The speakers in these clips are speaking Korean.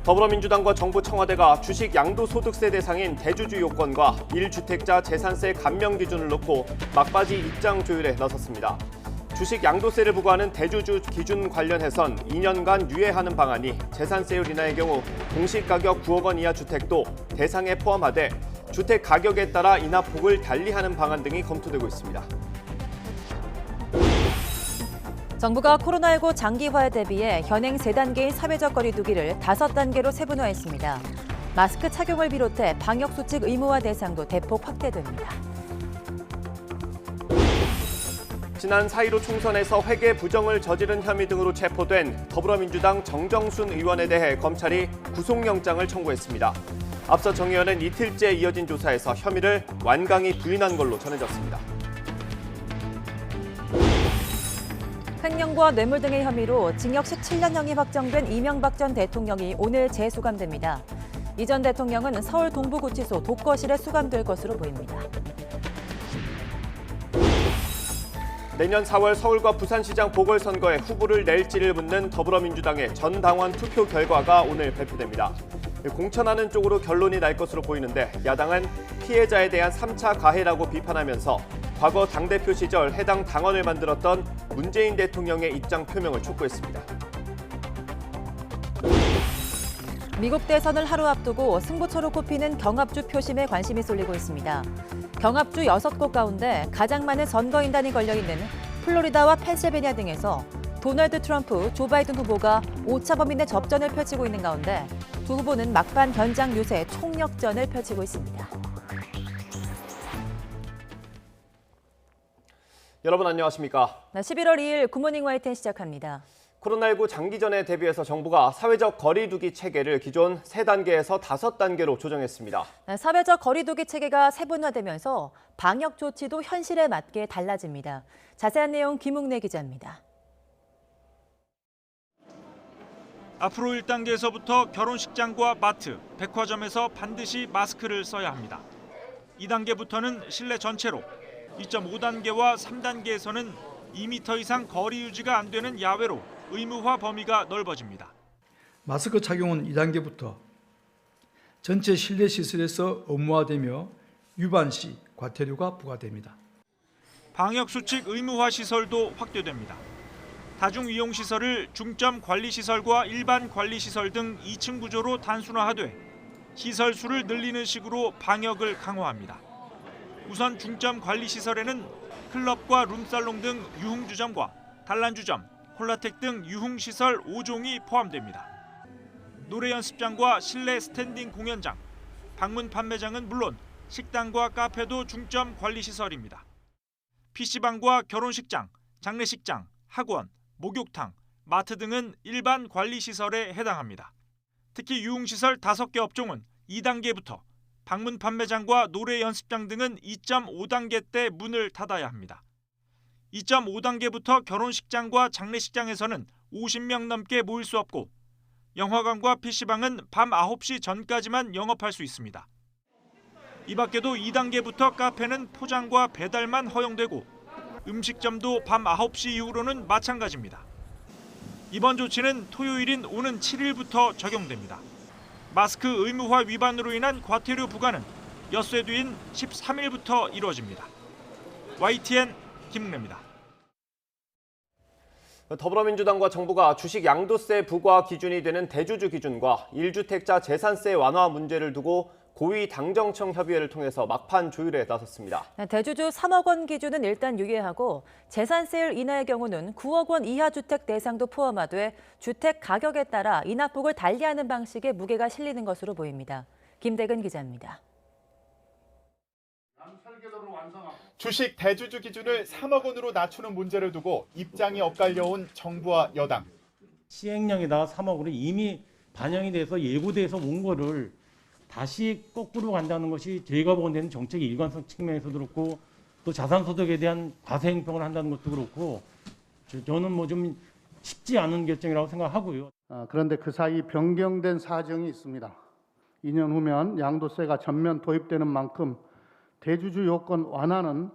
더불어민주당과 정부 청와대가 주식 양도소득세 대상인 대주주 요건과 1주택자 재산세 감면 기준을 놓고 막바지 입장 조율에 나섰습니다. 주식 양도세를 부과하는 대주주 기준 관련해선 2년간 유예하는 방안이 재산세율 인하의 경우 공시가격 9억 원 이하 주택도 대상에 포함하되 주택 가격에 따라 인하폭을 달리하는 방안 등이 검토되고 있습니다. 정부가 코로나19 장기화에 대비해 현행 3단계인 사회적 거리두기를 5단계로 세분화했습니다. 마스크 착용을 비롯해 방역수칙 의무화 대상도 대폭 확대됩니다. 지난 4.15 총선에서 회계 부정을 저지른 혐의 등으로 체포된 더불어민주당 정정순 의원에 대해 검찰이 구속영장을 청구했습니다. 앞서 정 의원은 이틀째 이어진 조사에서 혐의를 완강히 부인한 걸로 전해졌습니다. 횡령과 뇌물 등의 혐의로 징역 17년형이 확정된 이명박 전 대통령이 오늘 재수감됩니다. 이 전 대통령은 서울 동부구치소 독거실에 수감될 것으로 보입니다. 내년 4월 서울과 부산시장 보궐선거에 후보를 낼지를 묻는 더불어민주당의 전 당원 투표 결과가 오늘 발표됩니다. 공천하는 쪽으로 결론이 날 것으로 보이는데 야당은 피해자에 대한 3차 가해라고 비판하면서 과거 당대표 시절 해당 당원을 만들었던 문재인 대통령의 입장 표명을 촉구했습니다. 미국 대선을 하루 앞두고 승부처로 꼽히는 경합주 표심에 관심이 쏠리고 있습니다. 경합주 6곳 가운데 가장 많은 선거인단이 걸려있는 플로리다와 펜실베니아 등에서 도널드 트럼프, 조 바이든 후보가 오차 범위 내 접전을 펼치고 있는 가운데 두 후보는 막판 변장 유세 총력전을 펼치고 있습니다. 여러분 안녕하십니까? 11월 2일 굿모닝 YTN 시작합니다. 코로나19 장기전에 대비해서 정부가 사회적 거리두기 체계를 기존 3단계에서 5단계로 조정했습니다. 사회적 거리두기 체계가 세분화되면서 방역 조치도 현실에 맞게 달라집니다. 자세한 내용 김웅래 기자입니다. 앞으로 1단계에서부터 결혼식장과 마트, 백화점에서 반드시 마스크를 써야 합니다. 2단계부터는 실내 전체로, 2.5단계와 3단계에서는 2m 이상 거리 유지가 안 되는 야외로 의무화 범위가 넓어집니다. 마스크 착용은 2단계부터 전체 실내 시설에서 의무화되며 위반 시 과태료가 부과됩니다. 방역수칙 의무화 시설도 확대됩니다. 다중이용시설을 중점 관리시설과 일반 관리시설 등 2층 구조로 단순화하되 시설 수를 늘리는 식으로 방역을 강화합니다. 우선 중점 관리시설에는 클럽과 룸살롱 등 유흥주점과 단란주점, 콜라텍 등 유흥시설 5종이 포함됩니다. 노래 연습장과 실내 스탠딩 공연장, 방문 판매장은 물론 식당과 카페도 중점 관리시설입니다. PC방과 결혼식장, 장례식장, 학원, 목욕탕, 마트 등은 일반 관리시설에 해당합니다. 특히 유흥시설 5개 업종은 2단계부터, 방문 판매장과 노래 연습장 등은 2.5단계 때 문을 닫아야 합니다. 2.5단계부터 결혼식장과 장례식장에서는 50명 넘게 모일 수 없고 영화관과 PC방은 밤 9시 전까지만 영업할 수 있습니다. 이 밖에도 2단계부터 카페는 포장과 배달만 허용되고 음식점도 밤 9시 이후로는 마찬가지입니다. 이번 조치는 토요일인 오는 7일부터 적용됩니다. 마스크 의무화 위반으로 인한 과태료 부과는 엿새 뒤인 13일부터 이루어집니다. YTN 김웅래입니다. 더불어민주당과 정부가 주식 양도세 부과 기준이 되는 대주주 기준과 1주택자 재산세 완화 문제를 두고 고위 당정청 협의회를 통해서 막판 조율에 나섰습니다. 대주주 3억 원 기준은 일단 유예하고 재산세율 인하의 경우는 9억 원 이하 주택 대상도 포함하되 주택 가격에 따라 인하폭을 달리하는 방식의 무게가 실리는 것으로 보입니다. 김대근 기자입니다. 주식 대주주 기준을 3억 원으로 낮추는 문제를 두고 입장이 엇갈려온 정부와 여당. 시행령에다가 3억으로 이미 반영이 돼서 예고돼서 온 거를 다시 거꾸로 간다는 것이 저희가 보는 정책의 일관성 측면에서도 그렇고 또 자산소득에 대한 과세행평을 한다는 것도 그렇고 저는 뭐 좀 쉽지 않은 결정이라고 생각하고요. 그런데 그 사이 변경된 사정이 있습니다. 2년 후면 양도세가 전면 도입되는 만큼 대주주 요건 완화는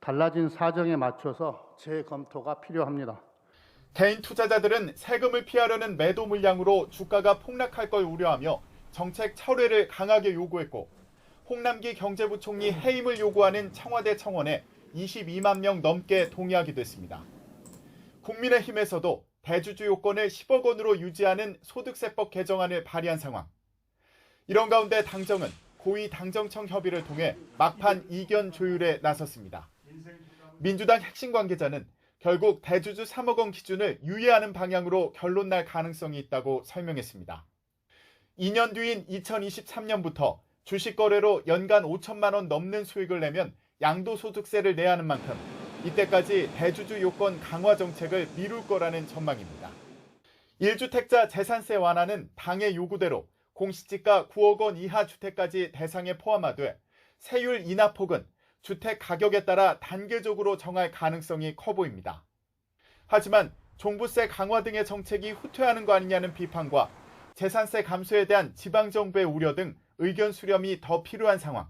달라진 사정에 맞춰서 재검토가 필요합니다. 개인 투자자들은 세금을 피하려는 매도 물량으로 주가가 폭락할 걸 우려하며 정책 철회를 강하게 요구했고 홍남기 경제부총리 해임을 요구하는 청와대 청원에 22만 명 넘게 동의하기도 했습니다. 국민의힘에서도 대주주 요건을 10억 원으로 유지하는 소득세법 개정안을 발의한 상황. 이런 가운데 당정은 고위 당정청 협의를 통해 막판 이견 조율에 나섰습니다. 민주당 핵심 관계자는 결국 대주주 3억 원 기준을 유예하는 방향으로 결론 날 가능성이 있다고 설명했습니다. 2년 뒤인 2023년부터 주식 거래로 연간 5천만 원 넘는 수익을 내면 양도소득세를 내야 하는 만큼 이때까지 대주주 요건 강화 정책을 미룰 거라는 전망입니다. 1주택자 재산세 완화는 당의 요구대로 공시지가 9억 원 이하 주택까지 대상에 포함하되 세율 인하 폭은 주택 가격에 따라 단계적으로 정할 가능성이 커 보입니다. 하지만 종부세 강화 등의 정책이 후퇴하는 거 아니냐는 비판과 재산세 감소에 대한 지방정부의 우려 등 의견 수렴이 더 필요한 상황.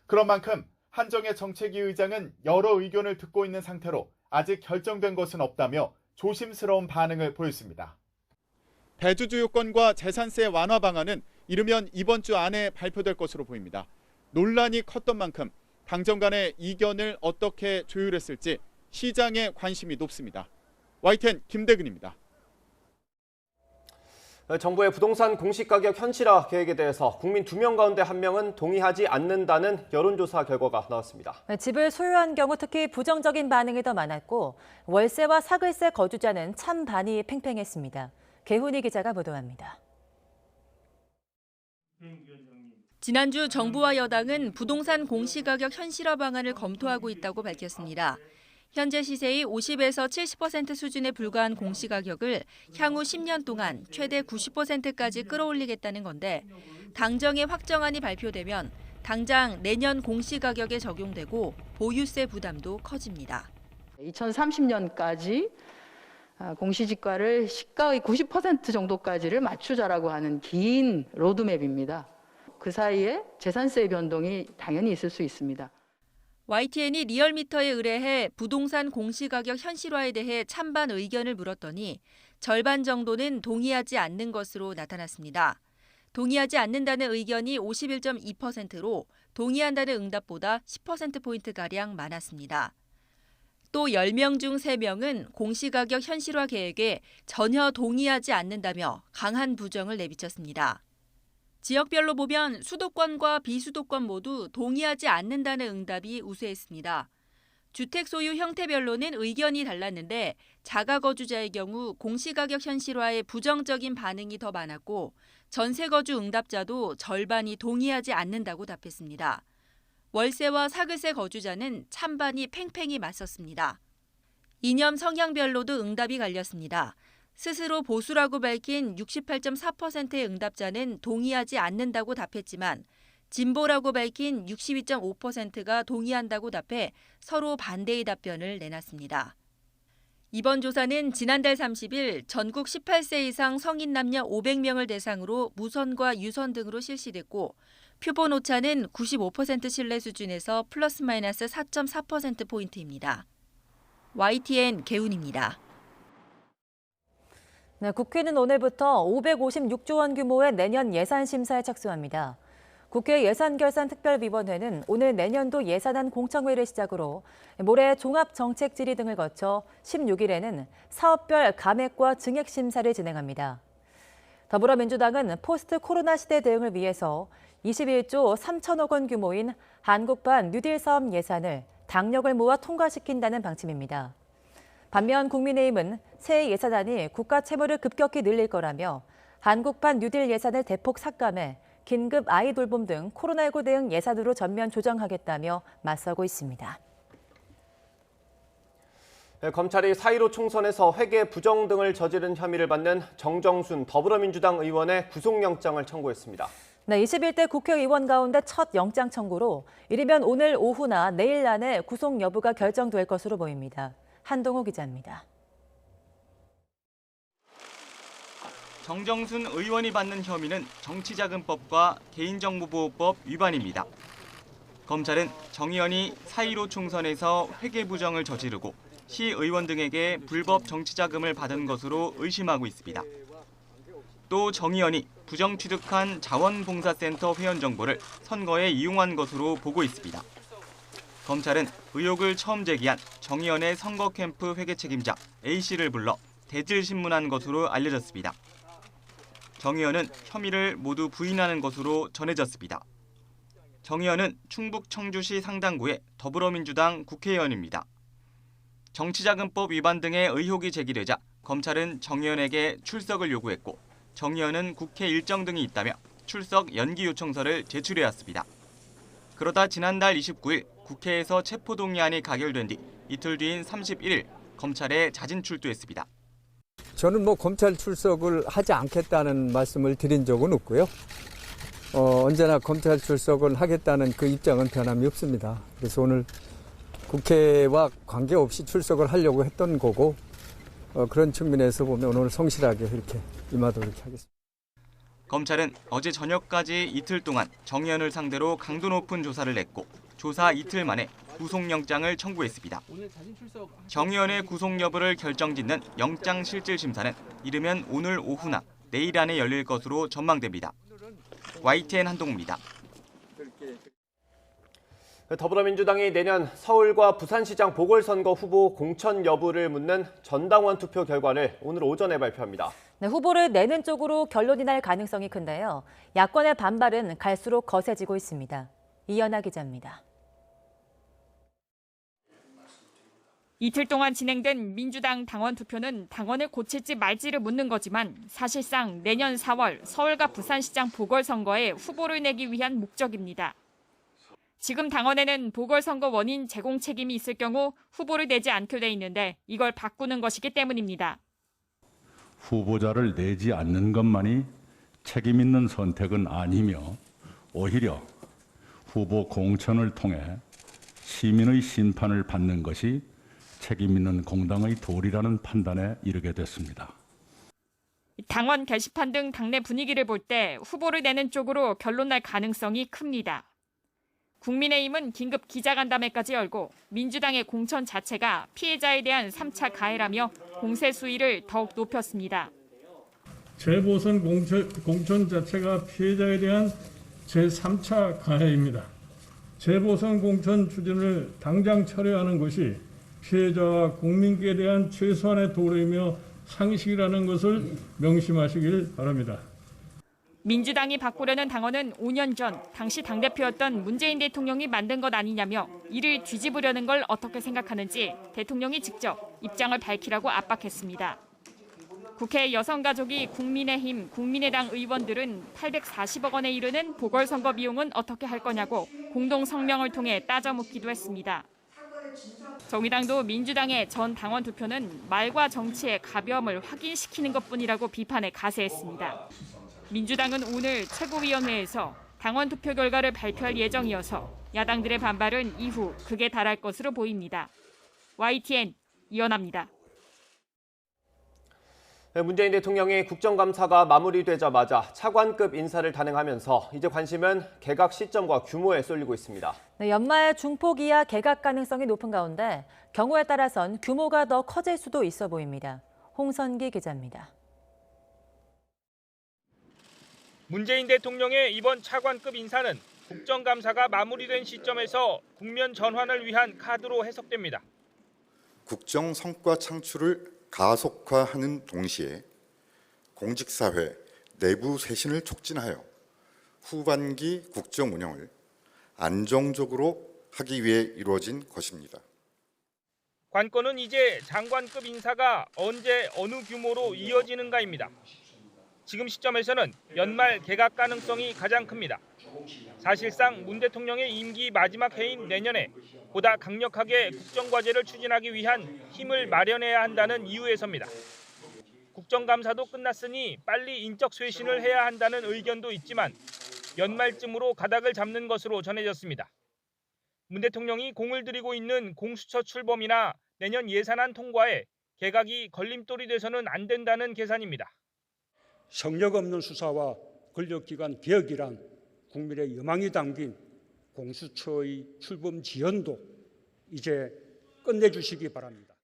그런 만큼 한정혜 정책위 의장은 여러 의견을 듣고 있는 상태로 아직 결정된 것은 없다며 조심스러운 반응을 보였습니다. 대주주 요건과 재산세 완화 방안은 이르면 이번 주 안에 발표될 것으로 보입니다. 논란이 컸던 만큼 당정 간의 이견을 어떻게 조율했을지 시장에 관심이 높습니다. YTN 김대근입니다. 정부의 부동산 공시가격 현실화 계획에 대해서 국민 2명 가운데 1명은 동의하지 않는다는 여론조사 결과가 나왔습니다. 집을 소유한 경우 특히 부정적인 반응이 더 많았고 월세와 사글세 거주자는 찬반이 팽팽했습니다. 개훈이 기자가 보도합니다. 지난주 정부와 여당은 부동산 공시가격 현실화 방안을 검토하고 있다고 밝혔습니다. 현재 시세의 50에서 70% 수준에 불과한 공시가격을 향후 10년 동안 최대 90%까지 끌어올리겠다는 건데 당정의 확정안이 발표되면 당장 내년 공시가격에 적용되고 보유세 부담도 커집니다. 2030년까지 공시지가를 시가의 90% 정도까지를 맞추자라고 하는 긴 로드맵입니다. 그 사이에 재산세 변동이 당연히 있을 수 있습니다. YTN이 리얼미터에 의뢰해 부동산 공시가격 현실화에 대해 찬반 의견을 물었더니 절반 정도는 동의하지 않는 것으로 나타났습니다. 동의하지 않는다는 의견이 51.2%로 동의한다는 응답보다 10%포인트가량 많았습니다. 또 10명 중 3명은 공시가격 현실화 계획에 전혀 동의하지 않는다며 강한 부정을 내비쳤습니다. 지역별로 보면 수도권과 비수도권 모두 동의하지 않는다는 응답이 우세했습니다. 주택 소유 형태별로는 의견이 달랐는데 자가거주자의 경우 공시가격 현실화에 부정적인 반응이 더 많았고 전세거주 응답자도 절반이 동의하지 않는다고 답했습니다. 월세와 사글세 거주자는 찬반이 팽팽히 맞섰습니다. 이념 성향별로도 응답이 갈렸습니다. 스스로 보수라고 밝힌 68.4%의 응답자는 동의하지 않는다고 답했지만 진보라고 밝힌 62.5%가 동의한다고 답해 서로 반대의 답변을 내놨습니다. 이번 조사는 지난달 30일 전국 18세 이상 성인 남녀 500명을 대상으로 무선과 유선 등으로 실시됐고 표본 오차는 95% 신뢰 수준에서 플러스 마이너스 4.4%포인트입니다. YTN 개훈입니다. 네, 국회는 오늘부터 556조 원 규모의 내년 예산 심사에 착수합니다. 국회 예산결산특별위원회는 오늘 내년도 예산안 공청회를 시작으로 모레 종합정책 질의 등을 거쳐 16일에는 사업별 감액과 증액 심사를 진행합니다. 더불어민주당은 포스트 코로나 시대 대응을 위해서 21조 3천억 원 규모인 한국판 뉴딜 사업 예산을 당력을 모아 통과시킨다는 방침입니다. 반면 국민의힘은 새 예산안이 국가 채무를 급격히 늘릴 거라며 한국판 뉴딜 예산을 대폭 삭감해 긴급 아이 돌봄 등 코로나19 대응 예산으로 전면 조정하겠다며 맞서고 있습니다. 검찰이 4.15 총선에서 회계 부정 등을 저지른 혐의를 받는 정정순 더불어민주당 의원의 구속영장을 청구했습니다. 네, 21대 국회의원 가운데 첫 영장 청구로 이르면 오늘 오후나 내일 안에 구속 여부가 결정될 것으로 보입니다. 한동호 기자입니다. 정정순 의원이 받는 혐의는 정치자금법과 개인정보보호법 위반입니다. 검찰은 정 의원이 4.15 총선에서 회계 부정을 저지르고 시의원 등에게 불법 정치자금을 받은 것으로 의심하고 있습니다. 또 정 의원이 부정 취득한 자원봉사센터 회원 정보를 선거에 이용한 것으로 보고 있습니다. 검찰은 의혹을 처음 제기한 정 의원의 선거 캠프 회계 책임자 A씨를 불러 대질 신문한 것으로 알려졌습니다. 정 의원은 혐의를 모두 부인하는 것으로 전해졌습니다. 정 의원은 충북 청주시 상당구의 더불어민주당 국회의원입니다. 정치자금법 위반 등의 의혹이 제기되자 검찰은 정 의원에게 출석을 요구했고 정 의원은 국회 일정 등이 있다며 출석 연기 요청서를 제출해왔습니다. 그러다 지난달 29일 국회에서 체포동의안이 가결된 뒤 이틀 뒤인 31일 검찰에 자진 출두했습니다. 저는 검찰 출석을 하지 않겠다는 말씀을 드린 적은 없고요. 언제나 검찰 출석을 하겠다는 그 입장은 변함이 없습니다. 그래서 오늘 국회와 관계없이 출석을 하려고 했던 거고 그런 측면에서 보면 오늘 성실하게 이렇게 임하도록 하겠습니다. 검찰은 어제 저녁까지 이틀 동안 정 의원을 상대로 강도 높은 조사를 했고 조사 이틀 만에 구속영장을 청구했습니다. 정 의원의 구속 여부를 결정짓는 영장실질심사는 이르면 오늘 오후나 내일 안에 열릴 것으로 전망됩니다. YTN 한동우입니다. 더불어민주당이 내년 서울과 부산시장 보궐선거 후보 공천 여부를 묻는 전당원 투표 결과를 오늘 오전에 발표합니다. 네, 후보를 내는 쪽으로 결론이 날 가능성이 큰데요. 야권의 반발은 갈수록 거세지고 있습니다. 이연아 기자입니다. 이틀 동안 진행된 민주당 당원 투표는 당원을 고칠지 말지를 묻는 거지만 사실상 내년 4월 서울과 부산시장 보궐선거에 후보를 내기 위한 목적입니다. 지금 당원에는 보궐선거 원인 제공 책임이 있을 경우 후보를 내지 않게 돼 있는데 이걸 바꾸는 것이기 때문입니다. 후보자를 내지 않는 것만이 책임 있는 선택은 아니며 오히려 후보 공천을 통해 시민의 심판을 받는 것이 책임 있는 공당의 도리라는 판단에 이르게 됐습니다. 당원 게시판 등 당내 분위기를 볼 때 후보를 내는 쪽으로 결론 날 가능성이 큽니다. 국민의힘은 긴급 기자간담회까지 열고 민주당의 공천 자체가 피해자에 대한 3차 가해라며 공세 수위를 더욱 높였습니다. 재보선 공천 자체가 피해자에 대한 제3차 가해입니다. 재보선 공천 추진을 당장 철회하는 것이 피해자와 국민께 대한 최소한의 도리이며 상식이라는 것을 명심하시길 바랍니다. 민주당이 바꾸려는 당원은 5년 전 당시 당대표였던 문재인 대통령이 만든 것 아니냐며 이를 뒤집으려는 걸 어떻게 생각하는지 대통령이 직접 입장을 밝히라고 압박했습니다. 국회 여성가족이 국민의힘, 국민의당 의원들은 840억 원에 이르는 보궐선거 비용은 어떻게 할 거냐고 공동 성명을 통해 따져 묻기도 했습니다. 정의당도 민주당의 전 당원 투표는 말과 정치의 가벼움을 확인시키는 것뿐이라고 비판에 가세했습니다. 민주당은 오늘 최고위원회에서 당원 투표 결과를 발표할 예정이어서 야당들의 반발은 이후 극에 달할 것으로 보입니다. YTN 이연아입니다. 문재인 대통령의 국정감사가 마무리되자마자 차관급 인사를 단행하면서 이제 관심은 개각 시점과 규모에 쏠리고 있습니다. 네, 연말 중폭 이하 개각 가능성이 높은 가운데 경우에 따라선 규모가 더 커질 수도 있어 보입니다. 홍선기 기자입니다. 문재인 대통령의 이번 차관급 인사는 국정감사가 마무리된 시점에서 국면 전환을 위한 카드로 해석됩니다. 국정 성과 창출을 가속화하는 동시에 공직사회 내부 쇄신을 촉진하여 후반기 국정 운영을 안정적으로 하기 위해 이루어진 것입니다. 관건은 이제 장관급 인사가 언제 어느 규모로 이어지는가입니다. 지금 시점에서는 연말 개각 가능성이 가장 큽니다. 사실상 문 대통령의 임기 마지막 해인 내년에 보다 강력하게 국정과제를 추진하기 위한 힘을 마련해야 한다는 이유에서입니다. 국정감사도 끝났으니 빨리 인적 쇄신을 해야 한다는 의견도 있지만 연말쯤으로 가닥을 잡는 것으로 전해졌습니다. 문 대통령이 공을 들이고 있는 공수처 출범이나 내년 예산안 통과에 개각이 걸림돌이 돼서는 안 된다는 계산입니다. 성역 없는 수사와 권력기관 개혁이란 국민의 여망이 담긴 공수처의 출범 지연도 이제 끝내주시기 바랍니다.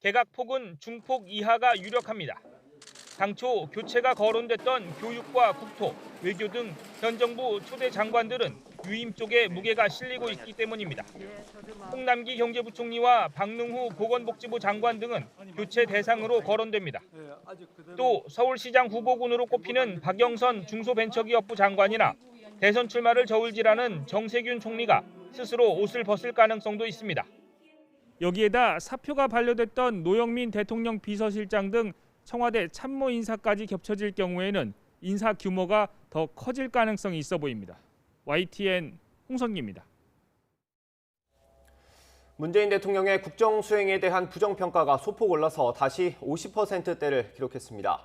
개각폭은 중폭 이하가 유력합니다. 당초 교체가 거론됐던 교육과 국토, 외교 등 현 정부 초대 장관들은 유임 쪽에 무게가 실리고 있기 때문입니다. 홍남기 경제부총리와 박능후 보건복지부 장관 등은 교체 대상으로 거론됩니다. 또 서울시장 후보군으로 꼽히는 박영선 중소벤처기업부 장관이나 대선 출마를 저울질하는 정세균 총리가 스스로 옷을 벗을 가능성도 있습니다. 여기에다 사표가 반려됐던 노영민 대통령 비서실장 등 청와대 참모 인사까지 겹쳐질 경우에는 인사 규모가 더 커질 가능성이 있어 보입니다. YTN 홍성기입니다. 문재인 대통령의 국정 수행에 대한 부정평가가 소폭 올라서 다시 50%대를 기록했습니다.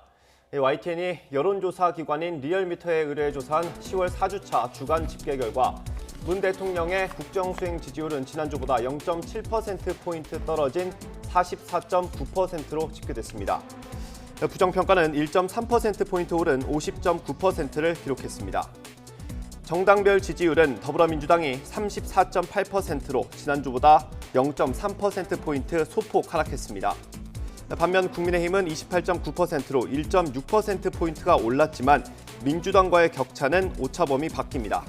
YTN이 여론조사 기관인 리얼미터에 의뢰해 조사한 10월 4주차 주간 집계 결과 문 대통령의 국정 수행 지지율은 지난주보다 0.7%포인트 떨어진 44.9%로 집계됐습니다. 부정평가는 1.3%포인트 오른 50.9%를 기록했습니다. 정당별 지지율은 더불어민주당이 34.8%로 지난주보다 0.3%포인트 소폭 하락했습니다. 반면 국민의힘은 28.9%로 1.6%포인트가 올랐지만 민주당과의 격차는 오차범위 바뀝니다.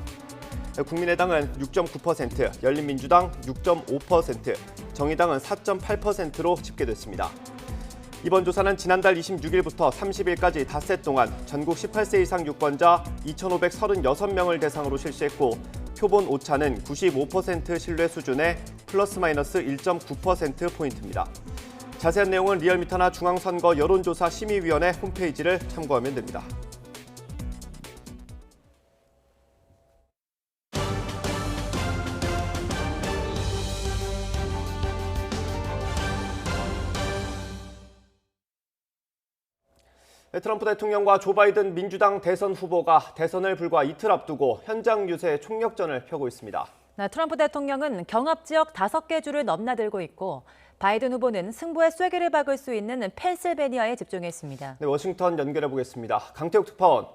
국민의당은 6.9%, 열린민주당 6.5%, 정의당은 4.8%로 집계됐습니다. 이번 조사는 지난달 26일부터 30일까지 닷새 동안 전국 18세 이상 유권자 2,536명을 대상으로 실시했고 표본 오차는 95% 신뢰 수준의 플러스 마이너스 1.9%포인트입니다. 자세한 내용은 리얼미터나 중앙선거 여론조사 심의위원회 홈페이지를 참고하면 됩니다. 트럼프 대통령과 조 바이든 민주당 대선 후보가 대선을 불과 이틀 앞두고 현장 유세 총력전을 펴고 있습니다. 트럼프 대통령은 경합 지역 5개 주를 넘나들고 있고 바이든 후보는 승부의 쐐기를 박을 수 있는 펜실베니아에 집중했습니다. 네, 워싱턴 연결해 보겠습니다. 강태욱 특파원.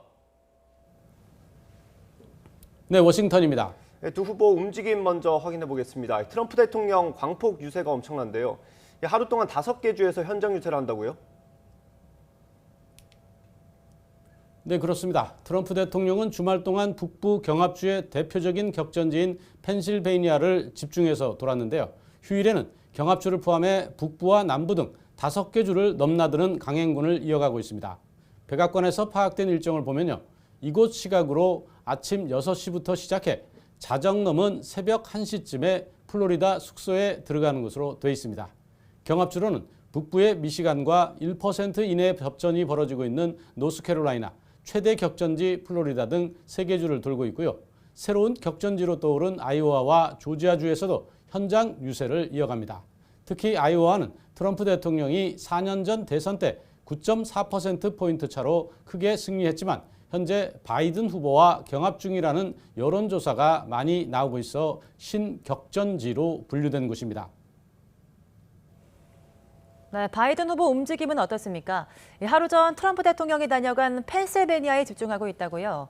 네, 워싱턴입니다. 네, 두 후보 움직임 먼저 확인해 보겠습니다. 트럼프 대통령 광폭 유세가 엄청난데요. 하루 동안 5개 주에서 현장 유세를 한다고요? 네, 그렇습니다. 트럼프 대통령은 주말 동안 북부 경합주의 대표적인 격전지인 펜실베이니아를 집중해서 돌았는데요. 휴일에는 경합주를 포함해 북부와 남부 등 5개 주를 넘나드는 강행군을 이어가고 있습니다. 백악관에서 파악된 일정을 보면요. 이곳 시각으로 아침 6시부터 시작해 자정 넘은 새벽 1시쯤에 플로리다 숙소에 들어가는 것으로 되어 있습니다. 경합주로는 북부의 미시간과 1% 이내 접전이 벌어지고 있는 노스캐롤라이나, 최대 격전지 플로리다 등 3개 주를 돌고 있고요. 새로운 격전지로 떠오른 아이오와와 조지아주에서도 현장 유세를 이어갑니다. 특히 아이오와는 트럼프 대통령이 4년 전 대선 때 9.4%포인트 차로 크게 승리했지만 현재 바이든 후보와 경합 중이라는 여론조사가 많이 나오고 있어 신격전지로 분류된 곳입니다. 네, 바이든 후보 움직임은 어떻습니까? 하루 전 트럼프 대통령이 다녀간 펜실베니아에 집중하고 있다고요?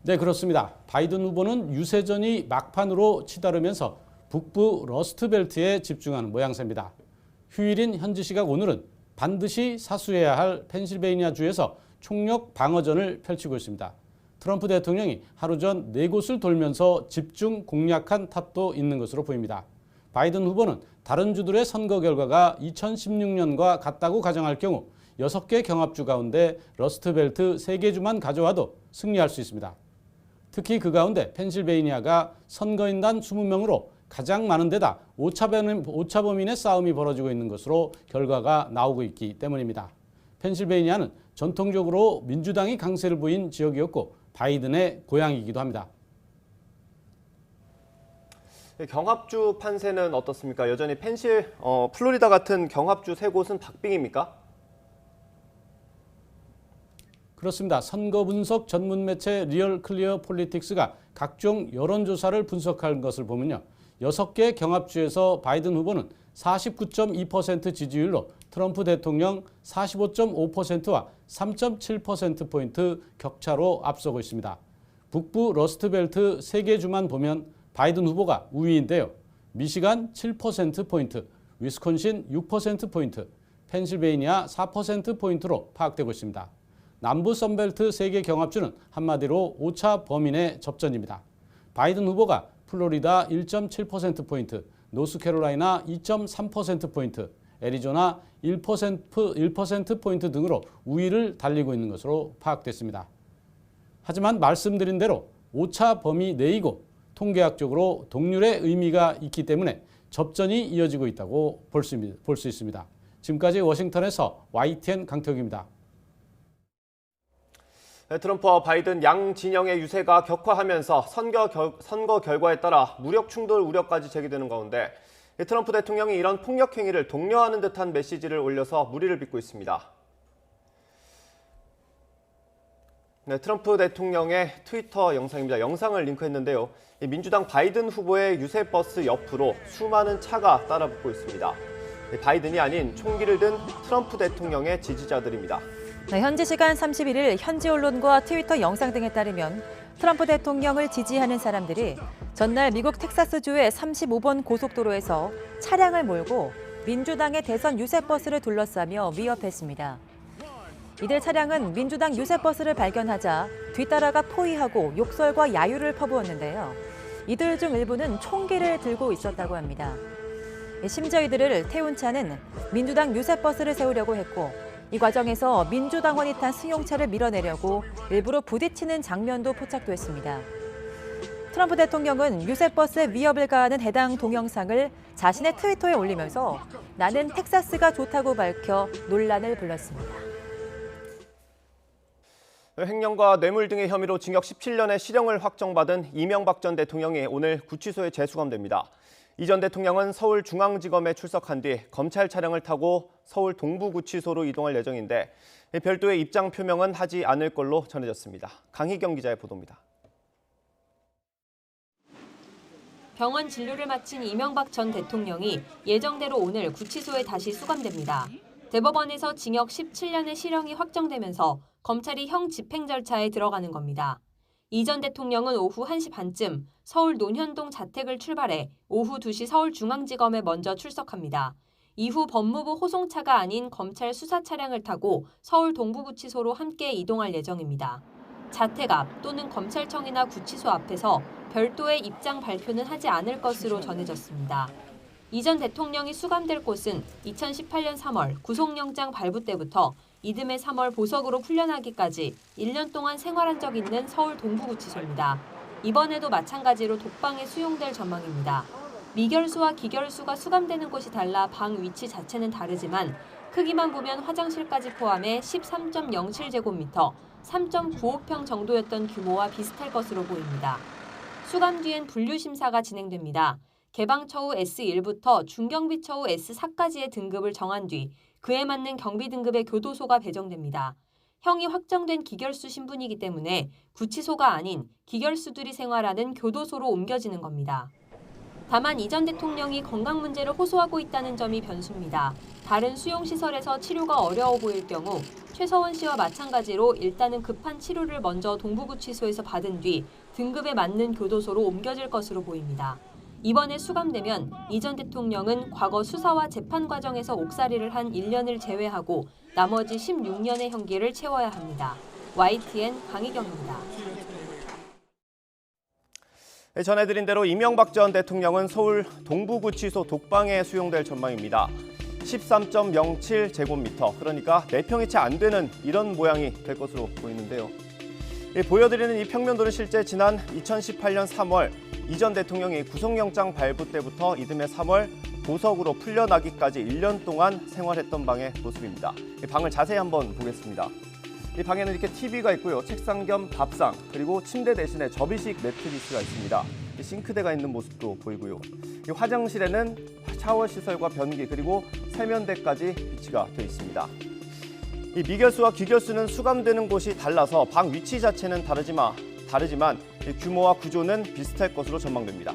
네, 그렇습니다. 바이든 후보는 유세전이 막판으로 치달으면서 북부 러스트벨트에 집중하는 모양새입니다. 휴일인 현지 시각 오늘은 반드시 사수해야 할 펜실베이니아 주에서 총력 방어전을 펼치고 있습니다. 트럼프 대통령이 하루 전 4곳을 돌면서 집중 공략한 탓도 있는 것으로 보입니다. 바이든 후보는 다른 주들의 선거 결과가 2016년과 같다고 가정할 경우 6개 경합주 가운데 러스트벨트 3개 주만 가져와도 승리할 수 있습니다. 특히 그 가운데 펜실베이니아가 선거인단 20명으로 가장 많은 데다 오차범인의 싸움이 벌어지고 있는 것으로 결과가 나오고 있기 때문입니다. 펜실베이니아는 전통적으로 민주당이 강세를 보인 지역이었고 바이든의 고향이기도 합니다. 경합주 판세는 어떻습니까? 여전히 플로리다 같은 경합주 3곳은 박빙입니까? 그렇습니다. 선거 분석 전문 매체 리얼 클리어 폴리틱스가 각종 여론조사를 분석한 것을 보면요. 6개 경합주에서 바이든 후보는 49.2% 지지율로 트럼프 대통령 45.5%와 3.7%포인트 격차로 앞서고 있습니다. 북부 러스트벨트 3개 주만 보면 바이든 후보가 우위인데요. 미시간 7%포인트, 위스콘신 6%포인트, 펜실베이니아 4%포인트로 파악되고 있습니다. 남부 선벨트 3개 경합주는 한마디로 오차 범위 내 접전입니다. 바이든 후보가 플로리다 1.7%포인트, 노스캐롤라이나 2.3%포인트, 애리조나 1%포인트 등으로 우위를 달리고 있는 것으로 파악됐습니다. 하지만 말씀드린 대로 오차 범위 내이고 통계학적으로 동률의 의미가 있기 때문에 접전이 이어지고 있다고 볼 수 있습니다. 지금까지 워싱턴에서 YTN 강태욱입니다. 트럼프와 바이든 양 진영의 유세가 격화하면서 선거 결과에 따라 무력 충돌 우려까지 제기되는 가운데 트럼프 대통령이 이런 폭력 행위를 독려하는 듯한 메시지를 올려서 물의를 빚고 있습니다. 네, 트럼프 대통령의 트위터 영상입니다. 영상을 링크했는데요. 민주당 바이든 후보의 유세 버스 옆으로 수많은 차가 따라붙고 있습니다. 바이든이 아닌 총기를 든 트럼프 대통령의 지지자들입니다. 네, 현지 시간 31일 현지 언론과 트위터 영상 등에 따르면 트럼프 대통령을 지지하는 사람들이 전날 미국 텍사스주의 35번 고속도로에서 차량을 몰고 민주당의 대선 유세버스를 둘러싸며 위협했습니다. 이들 차량은 민주당 유세버스를 발견하자 뒤따라가 포위하고 욕설과 야유를 퍼부었는데요. 이들 중 일부는 총기를 들고 있었다고 합니다. 심지어 이들을 태운 차는 민주당 유세버스를 세우려고 했고 이 과정에서 민주당원이 탄 승용차를 밀어내려고 일부러 부딪히는 장면도 포착됐습니다. 트럼프 대통령은 유세버스에 위협을 가하는 해당 동영상을 자신의 트위터에 올리면서 나는 텍사스가 좋다고 밝혀 논란을 불렀습니다. 횡령과 뇌물 등의 혐의로 징역 17년의 실형을 확정받은 이명박 전 대통령이 오늘 구치소에 재수감됩니다. 이 전 대통령은 서울중앙지검에 출석한 뒤 검찰 차량을 타고 서울 동부구치소로 이동할 예정인데 별도의 입장 표명은 하지 않을 걸로 전해졌습니다. 강희경 기자의 보도입니다. 병원 진료를 마친 이명박 전 대통령이 예정대로 오늘 구치소에 다시 수감됩니다. 대법원에서 징역 17년의 실형이 확정되면서 검찰이 형 집행 절차에 들어가는 겁니다. 이 전 대통령은 오후 1시 반쯤 서울 논현동 자택을 출발해 오후 2시 서울중앙지검에 먼저 출석합니다. 이후 법무부 호송차가 아닌 검찰 수사 차량을 타고 서울 동부구치소로 함께 이동할 예정입니다. 자택 앞 또는 검찰청이나 구치소 앞에서 별도의 입장 발표는 하지 않을 것으로 전해졌습니다. 이 전 대통령이 수감될 곳은 2018년 3월 구속영장 발부 때부터 이듬해 3월 보석으로 풀려나기까지 1년 동안 생활한 적 있는 서울 동부구치소입니다. 이번에도 마찬가지로 독방에 수용될 전망입니다. 미결수와 기결수가 수감되는 곳이 달라 방 위치 자체는 다르지만 크기만 보면 화장실까지 포함해 13.07제곱미터, 3.95평 정도였던 규모와 비슷할 것으로 보입니다. 수감 뒤엔 분류심사가 진행됩니다. 개방처우 S1부터 중경비처우 S4까지의 등급을 정한 뒤 그에 맞는 경비 등급의 교도소가 배정됩니다. 형이 확정된 기결수 신분이기 때문에 구치소가 아닌 기결수들이 생활하는 교도소로 옮겨지는 겁니다. 다만 이 전 대통령이 건강 문제를 호소하고 있다는 점이 변수입니다. 다른 수용시설에서 치료가 어려워 보일 경우 최서원 씨와 마찬가지로 일단은 급한 치료를 먼저 동부구치소에서 받은 뒤 등급에 맞는 교도소로 옮겨질 것으로 보입니다. 이번에 수감되면 이 전 대통령은 과거 수사와 재판 과정에서 옥살이를 한 1년을 제외하고 나머지 16년의 형기를 채워야 합니다. YTN 강희경입니다. 전해드린 대로 이명박 전 대통령은 서울 동부구치소 독방에 수용될 전망입니다. 13.07제곱미터, 그러니까 4평이 채 안 되는 이런 모양이 될 것으로 보이는데요. 보여드리는 이 평면도는 실제 지난 2018년 3월 이 전 대통령이 구속영장 발부 때부터 이듬해 3월 보석으로 풀려나기까지 1년 동안 생활했던 방의 모습입니다. 이 방을 자세히 한번 보겠습니다. 이 방에는 이렇게 TV가 있고요. 책상 겸 밥상, 그리고 침대 대신에 접이식 매트리스가 있습니다. 싱크대가 있는 모습도 보이고요. 이 화장실에는 샤워 시설과 변기, 그리고 세면대까지 비치가 되어 있습니다. 이 미결수와 기결수는 수감되는 곳이 달라서 방 위치 자체는 다르지만 규모와 구조는 비슷할 것으로 전망됩니다.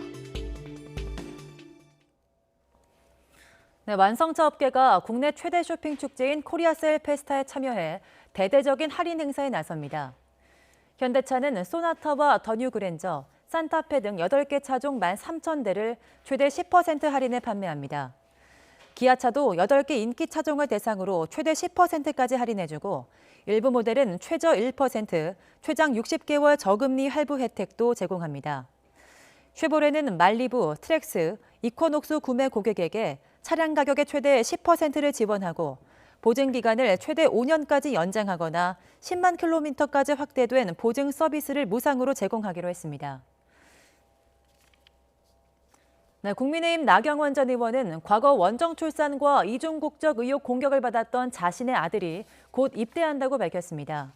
네, 완성차 업계가 국내 최대 쇼핑 축제인 코리아셀 페스타에 참여해 대대적인 할인 행사에 나섭니다. 현대차는 소나타와 더 뉴 그랜저, 산타페 등 8개 차종 13,000대를 최대 10% 할인해 판매합니다. 기아차도 8개 인기 차종을 대상으로 최대 10%까지 할인해주고 일부 모델은 최저 1%, 최장 60개월 저금리 할부 혜택도 제공합니다. 쉐보레는 말리부, 트랙스, 이코녹스 구매 고객에게 차량 가격의 최대 10%를 지원하고 보증 기간을 최대 5년까지 연장하거나 10만 킬로미터까지 확대된 보증 서비스를 무상으로 제공하기로 했습니다. 네, 국민의힘 나경원 전 의원은 과거 원정 출산과 이중 국적 의혹 공격을 받았던 자신의 아들이 곧 입대한다고 밝혔습니다.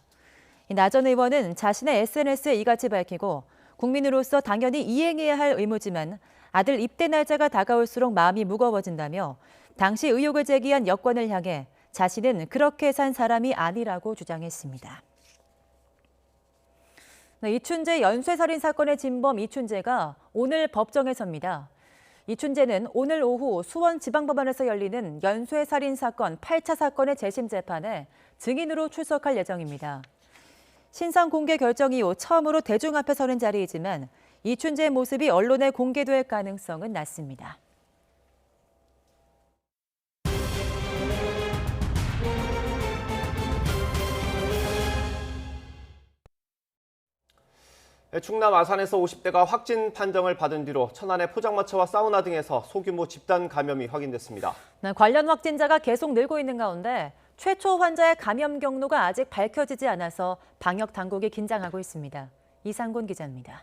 나 전 의원은 자신의 SNS에 이같이 밝히고 국민으로서 당연히 이행해야 할 의무지만 아들 입대 날짜가 다가올수록 마음이 무거워진다며 당시 의혹을 제기한 여권을 향해 자신은 그렇게 산 사람이 아니라고 주장했습니다. 네, 이춘재 연쇄살인 사건의 진범 이춘재가 오늘 법정에 섭니다. 이춘재는 오늘 오후 수원지방법원에서 열리는 연쇄살인 사건 8차 사건의 재심 재판에 증인으로 출석할 예정입니다. 신상 공개 결정 이후 처음으로 대중 앞에 서는 자리이지만 이춘재의 모습이 언론에 공개될 가능성은 낮습니다. 충남 아산에서 50대가 확진 판정을 받은 뒤로 천안의 포장마차와 사우나 등에서 소규모 집단 감염이 확인됐습니다. 관련 확진자가 계속 늘고 있는 가운데 최초 환자의 감염 경로가 아직 밝혀지지 않아서 방역 당국이 긴장하고 있습니다. 이상곤 기자입니다.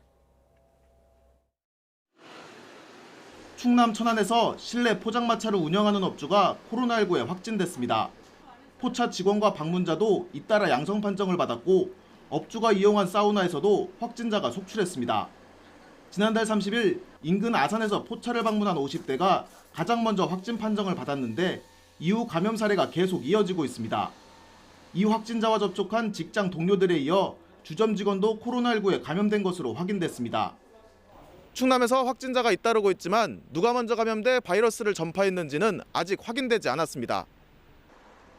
충남 천안에서 실내 포장마차를 운영하는 업주가 코로나19에 확진됐습니다. 포차 직원과 방문자도 잇따라 양성 판정을 받았고 업주가 이용한 사우나에서도 확진자가 속출했습니다. 지난달 30일 인근 아산에서 포차를 방문한 50대가 가장 먼저 확진 판정을 받았는데 이후 감염 사례가 계속 이어지고 있습니다. 이 확진자와 접촉한 직장 동료들에 이어 주점 직원도 코로나19에 감염된 것으로 확인됐습니다. 충남에서 확진자가 잇따르고 있지만 누가 먼저 감염돼 바이러스를 전파했는지는 아직 확인되지 않았습니다.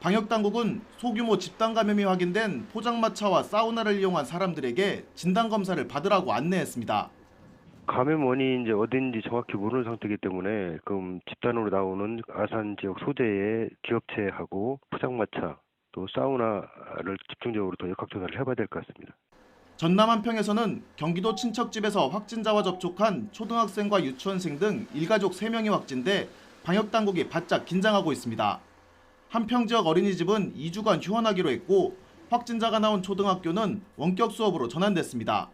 방역당국은 소규모 집단 감염이 확인된 포장마차와 사우나를 이용한 사람들에게 진단검사를 받으라고 안내했습니다. 감염 원인이 이제 어딘지 정확히 모르는 상태이기 때문에 그럼 집단으로 나오는 아산 지역 소재의 기업체하고 포장마차 또 사우나를 집중적으로 더 역학조사를 해봐야 될 것 같습니다. 전남 한평에서는 경기도 친척집에서 확진자와 접촉한 초등학생과 유치원생 등 일가족 3명이 확진돼 방역당국이 바짝 긴장하고 있습니다. 한평 지역 어린이집은 2주간 휴원하기로 했고 확진자가 나온 초등학교는 원격 수업으로 전환됐습니다.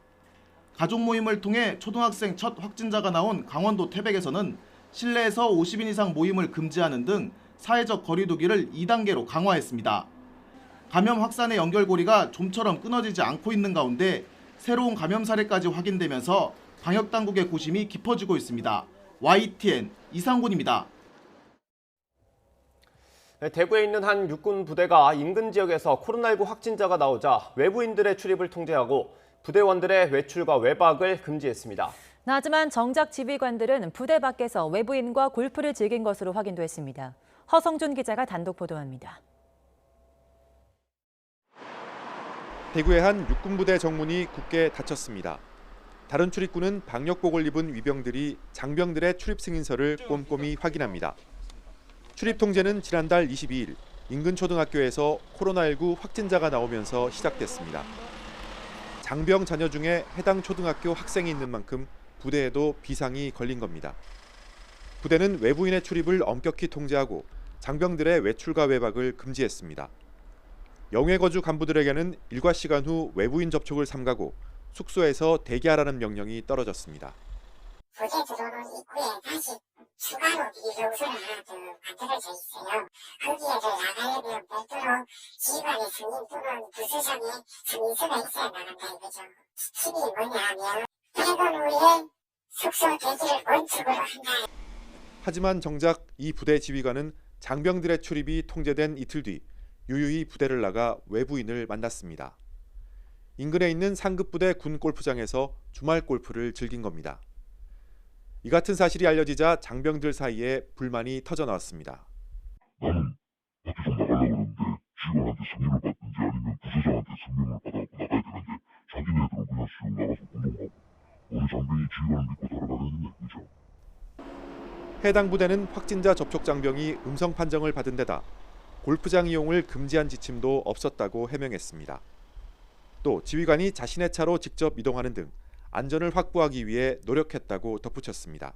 가족 모임을 통해 초등학생 첫 확진자가 나온 강원도 태백에서는 실내에서 50인 이상 모임을 금지하는 등 사회적 거리 두기를 2단계로 강화했습니다. 감염 확산의 연결고리가 좀처럼 끊어지지 않고 있는 가운데 새로운 감염 사례까지 확인되면서 방역당국의 고심이 깊어지고 있습니다. YTN 이상곤입니다. 대구에 있는 한 육군 부대가 인근 지역에서 코로나19 확진자가 나오자 외부인들의 출입을 통제하고 부대원들의 외출과 외박을 금지했습니다. 하지만 정작 지휘관들은 부대 밖에서 외부인과 골프를 즐긴 것으로 확인됐습니다. 허성준 기자가 단독 보도합니다. 대구의 한 육군부대 정문이 굳게 닫혔습니다. 다른 출입구는 방역복을 입은 위병들이 장병들의 출입 승인서를 꼼꼼히 확인합니다. 출입 통제는 지난달 22일 인근 초등학교에서 코로나19 확진자가 나오면서 시작됐습니다. 장병 자녀 중에 해당 초등학교 학생이 있는 만큼 부대에도 비상이 걸린 겁니다. 부대는 외부인의 출입을 엄격히 통제하고 장병들의 외출과 외박을 금지했습니다. 영해거주 간부들에게는 일과 시간 후 외부인 접촉을 삼가고 숙소에서 대기하라는 명령이 떨어졌습니다. 부대 들어오는 입구에 다시 추가로 비료소를 하나 더 만들어져 있어요. 거기에를 나가려면 별도로 지휘관의 승인 또는 부수장의 승인서가 있어야 나간다 이거죠. 팁이 뭐냐면 퇴근 후에 숙소 대기를 원칙으로 한다. 하지만 정작 이 부대 지휘관은 장병들의 출입이 통제된 이틀 뒤 유유히 부대를 나가 외부인을 만났습니다. 인근에 있는 상급부대 군 골프장에서 주말 골프를 즐긴 겁니다. 이 같은 사실이 알려지자 장병들 사이에 불만이 터져 나왔습니다. 나는 밖에 좀 나가려고 그러는데 지휘관한테 승인을 받든지 아니면 부서장한테 승인을 받아갖고 나가야 되는데 자기네들은 그냥 씩 나가서 운동하고 어느 장병이 해당 부대는 확진자 접촉 장병이 음성 판정을 받은 데다 골프장 이용을 금지한 지침도 없었다고 해명했습니다. 또 지휘관이 자신의 차로 직접 이동하는 등 안전을 확보하기 위해 노력했다고 덧붙였습니다.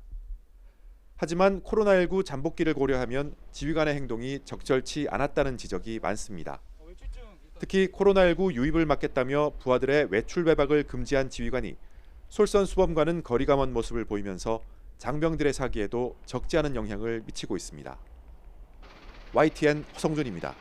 하지만 코로나19 잠복기를 고려하면 지휘관의 행동이 적절치 않았다는 지적이 많습니다. 특히 코로나19 유입을 막겠다며 부하들의 외출 외박을 금지한 지휘관이 솔선수범과는 거리가 먼 모습을 보이면서 장병들의 사기에도 적지 않은 영향을 미치고 있습니다. YTN 허성준입니다.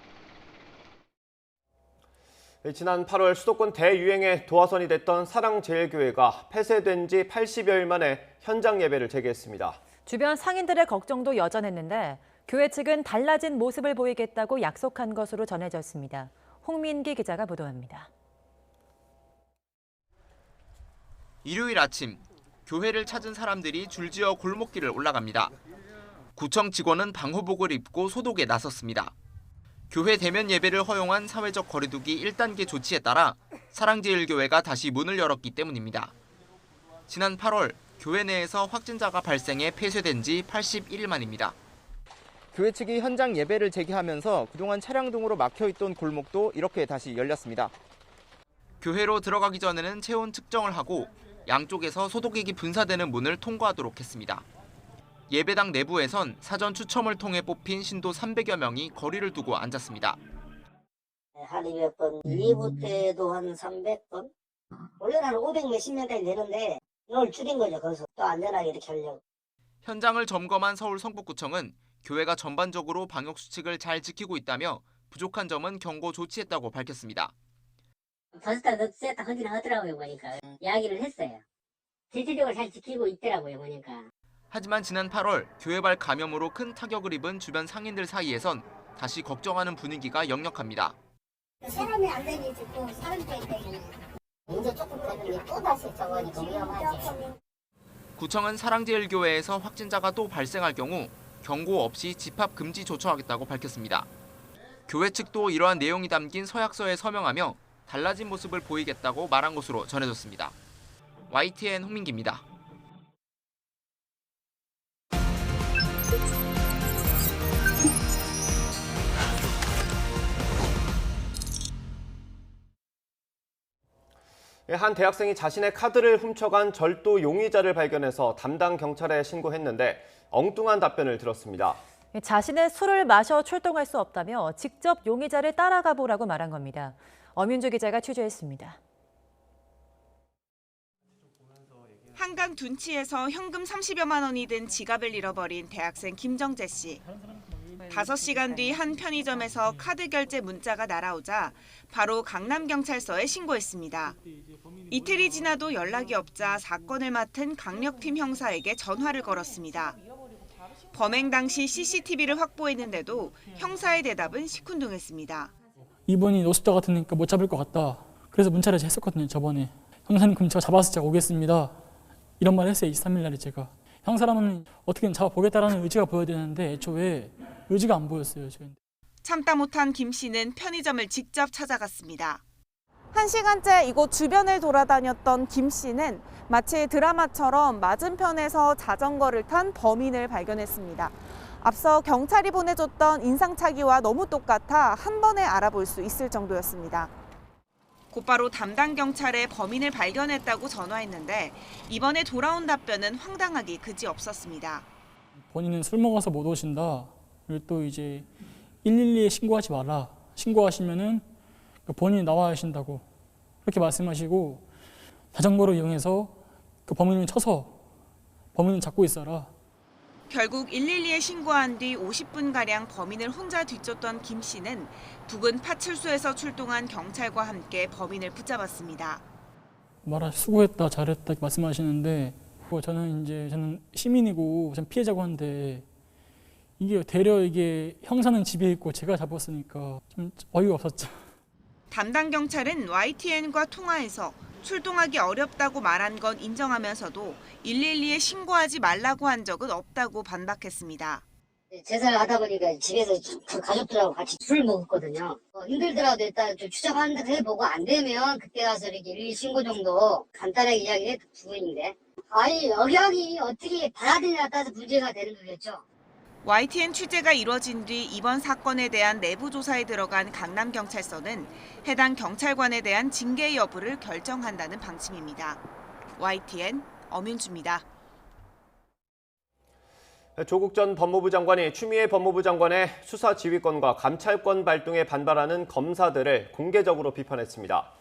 지난 8월 수도권 대유행의 도화선이 됐던 사랑제일교회가 폐쇄된 지 80여일 만에 현장 예배를 재개했습니다. 주변 상인들의 걱정도 여전했는데 교회 측은 달라진 모습을 보이겠다고 약속한 것으로 전해졌습니다. 홍민기 기자가 보도합니다. 일요일 아침, 교회를 찾은 사람들이 줄지어 골목길을 올라갑니다. 구청 직원은 방호복을 입고 소독에 나섰습니다. 교회 대면 예배를 허용한 사회적 거리두기 1단계 조치에 따라 사랑제일교회가 다시 문을 열었기 때문입니다. 지난 8월 교회 내에서 확진자가 발생해 폐쇄된 지 81일 만입니다. 교회 측이 현장 예배를 재개하면서 그동안 차량 등으로 막혀있던 골목도 이렇게 다시 열렸습니다. 교회로 들어가기 전에는 체온 측정을 하고 양쪽에서 소독액이 분사되는 문을 통과하도록 했습니다. 예배당 내부에선 사전 추첨을 통해 뽑힌 신도 300여 명이 거리를 두고 앉았습니다. 한 200번, 2부 때도 한 300번? 원래는 한 500 몇십 명까지 되는데 이걸 줄인 거죠. 거기서 또 안전하게 이렇게 하려고. 현장을 점검한 서울 성북구청은 교회가 전반적으로 방역 수칙을 잘 지키고 있다며 부족한 점은 경고 조치했다고 밝혔습니다. 버스타 넉세다 하긴 하더라고요. 보니까 이야기를 했어요. 대체적으로 잘 지키고 있더라고요. 보니까. 하지만 지난 8월 교회발 감염으로 큰 타격을 입은 주변 상인들 사이에선 다시 걱정하는 분위기가 역력합니다. 사람이 안 되니 또 사람 때문에 이제 조금 되더니 또 다시 저거니 위험하지. 구청은 사랑제일교회에서 확진자가 또 발생할 경우 경고 없이 집합 금지 조처하겠다고 밝혔습니다. 교회 측도 이러한 내용이 담긴 서약서에 서명하며 달라진 모습을 보이겠다고 말한 것으로 전해졌습니다. YTN 홍민기입니다. 한 대학생이 자신의 카드를 훔쳐간 절도 용의자를 발견해서 담당 경찰에 신고했는데 엉뚱한 답변을 들었습니다. 자신의 술을 마셔 출동할 수 없다며 직접 용의자를 따라가 보라고 말한 겁니다. 엄윤주 기자가 취재했습니다. 한강 둔치에서 현금 30여만 원이 든 지갑을 잃어버린 대학생 김정재 씨. 5시간 뒤 한 편의점에서 카드 결제 문자가 날아오자 바로 강남경찰서에 신고했습니다. 이틀이 지나도 연락이 없자 사건을 맡은 강력팀 형사에게 전화를 걸었습니다. 범행 당시 CCTV를 확보했는데도 형사의 대답은 시큰둥했습니다. 이번이 노숙자 같으니까 못 잡을 것 같다. 그래서 문자를 했었거든요. 저번에. 형사님 그럼 제가 잡아서 제가 오겠습니다. 이런 말 했어요. 23일 날에 제가. 형사라면 어떻게든 잡아보겠다라는 의지가 보여야 되는데 애초에 의지가 안 보였어요. 저희는. 참다 못한 김 씨는 편의점을 직접 찾아갔습니다. 1시간째 이곳 주변을 돌아다녔던 김 씨는 마치 드라마처럼 맞은편에서 자전거를 탄 범인을 발견했습니다. 앞서 경찰이 보내줬던 인상착의와 너무 똑같아 한 번에 알아볼 수 있을 정도였습니다. 곧바로 담당 경찰에 범인을 발견했다고 전화했는데 이번에 돌아온 답변은 황당하기 그지없었습니다. 본인은 술 먹어서 못 오신다. 그리고 또 이제 112에 신고하지 마라. 신고하시면은 본인이 나와야 하신다고 그렇게 말씀하시고 자전거를 이용해서 그 범인을 쳐서 범인을 잡고 있어라. 결국 112에 신고한 뒤 50분가량 범인을 혼자 뒤쫓던 김 씨는 부근 파출소에서 출동한 경찰과 함께 범인을 붙잡았습니다. 수고했다, 잘했다 이렇게 말씀하시는데 저는 시민이고 전 피해자고 한데 이게 되려 이게 형사는 집에 있고 제가 잡았으니까 좀 어이가 없었죠. 담당 경찰은 YTN과 통화에서 출동하기 어렵다고 말한 건 인정하면서도 112에 신고하지 말라고 한 적은 없다고 반박했습니다. 제사를 하다 보니까 집에서 가족들하고 같이 술을 먹었거든요. 힘들더라도 일단 좀 추적하는 데 해보고 안 되면 그때 가서 이렇게 112 신고 정도 간단하게 이야기를 해 부분인데 아니 억양이 어떻게 받아들이냐에 따라서 문제가 되는 거겠죠. YTN 취재가 이뤄진 뒤 이번 사건에 대한 내부 조사에 들어간 강남경찰서는 해당 경찰관에 대한 징계 여부를 결정한다는 방침입니다. YTN 엄윤주입니다. 조국 전 법무부 장관이 추미애 법무부 장관의 수사 지휘권과 감찰권 발동에 반발하는 검사들을 공개적으로 비판했습니다.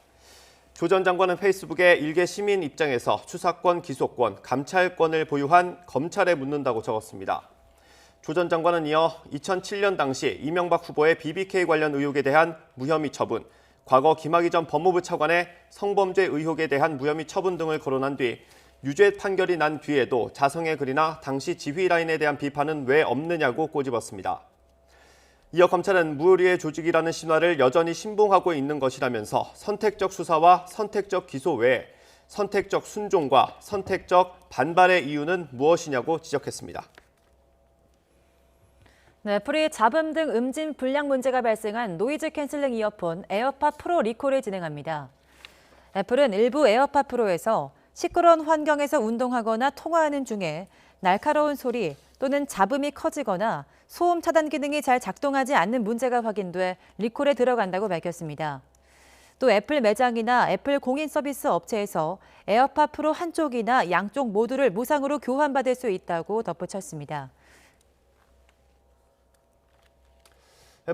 조 전 장관은 페이스북에 일개 시민 입장에서 수사권, 기소권, 감찰권을 보유한 검찰에 묻는다고 적었습니다. 조 전 장관은 이어 2007년 당시 이명박 후보의 BBK 관련 의혹에 대한 무혐의 처분, 과거 김학의 전 법무부 차관의 성범죄 의혹에 대한 무혐의 처분 등을 거론한 뒤 유죄 판결이 난 뒤에도 자성의 글이나 당시 지휘 라인에 대한 비판은 왜 없느냐고 꼬집었습니다. 이어 검찰은 무의리의 조직이라는 신화를 여전히 신봉하고 있는 것이라면서 선택적 수사와 선택적 기소 외에 선택적 순종과 선택적 반발의 이유는 무엇이냐고 지적했습니다. 네, 애플이 잡음 등 음질 불량 문제가 발생한 노이즈 캔슬링 이어폰 에어팟 프로 리콜을 진행합니다. 애플은 일부 에어팟 프로에서 시끄러운 환경에서 운동하거나 통화하는 중에 날카로운 소리 또는 잡음이 커지거나 소음 차단 기능이 잘 작동하지 않는 문제가 확인돼 리콜에 들어간다고 밝혔습니다. 또 애플 매장이나 애플 공인 서비스 업체에서 에어팟 프로 한쪽이나 양쪽 모두를 무상으로 교환받을 수 있다고 덧붙였습니다.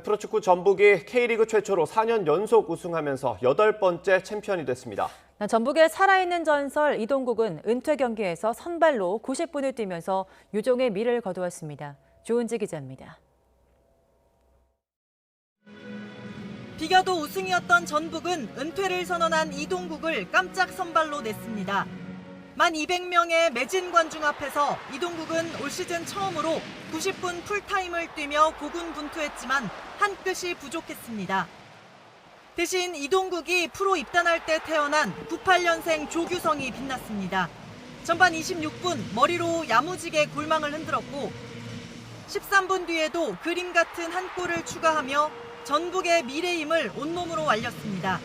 프로축구 전북이 K리그 최초로 4년 연속 우승하면서 8번째 챔피언이 됐습니다. 전북의 살아있는 전설 이동국은 은퇴 경기에서 선발로 90분을 뛰면서 유종의 미를 거두었습니다. 조은지 기자입니다. 비겨도 우승이었던 전북은 은퇴를 선언한 이동국을 깜짝 선발로 냈습니다. 만 200명의 매진 관중 앞에서 이동국은 올 시즌 처음으로 90분 풀타임을 뛰며 고군분투했지만 한 끗이 부족했습니다. 대신 이동국이 프로 입단할 때 태어난 98년생 조규성이 빛났습니다. 전반 26분 머리로 야무지게 골망을 흔들었고 13분 뒤에도 그림 같은 한 골을 추가하며 전북의 미래임을 온몸으로 알렸습니다.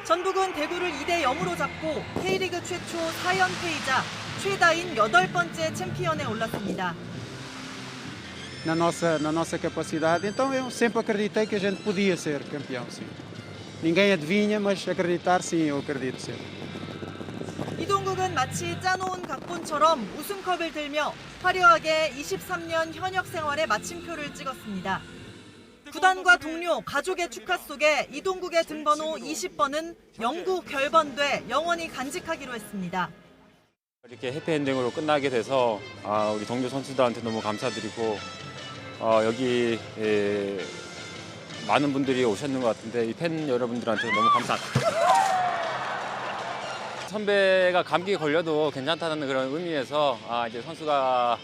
전북은 대구를 2대0으로 잡고 K리그 최초 4연패이자 최다인 8번째 챔피언에 올랐습니다. Na nossa capacidade, então eu sempre acreditei que a gente podia ser campeão, sim. Ninguém adivinha, mas acreditar sim, eu acredito sempre. 이동국은 마치 짜놓은 각본처럼 우승컵을 들며 화려하게 23년 현역 생활에 마침표를 찍었습니다. 구단과 동료, 가족의 축하 속에 이동국의 등번호 20번은 영구 결번돼 영원히 간직하기로 했습니다. 이렇게 해피엔딩으로 끝나게 돼서 우리 동료 선수들한테 너무 감사드리고 여기 많은 분들이 오셨는 것 같은데 이 팬 여러분들한테 너무 감사합니다. 선배가 감기 걸려도 괜찮다는 그런 의미에서 이제 선수가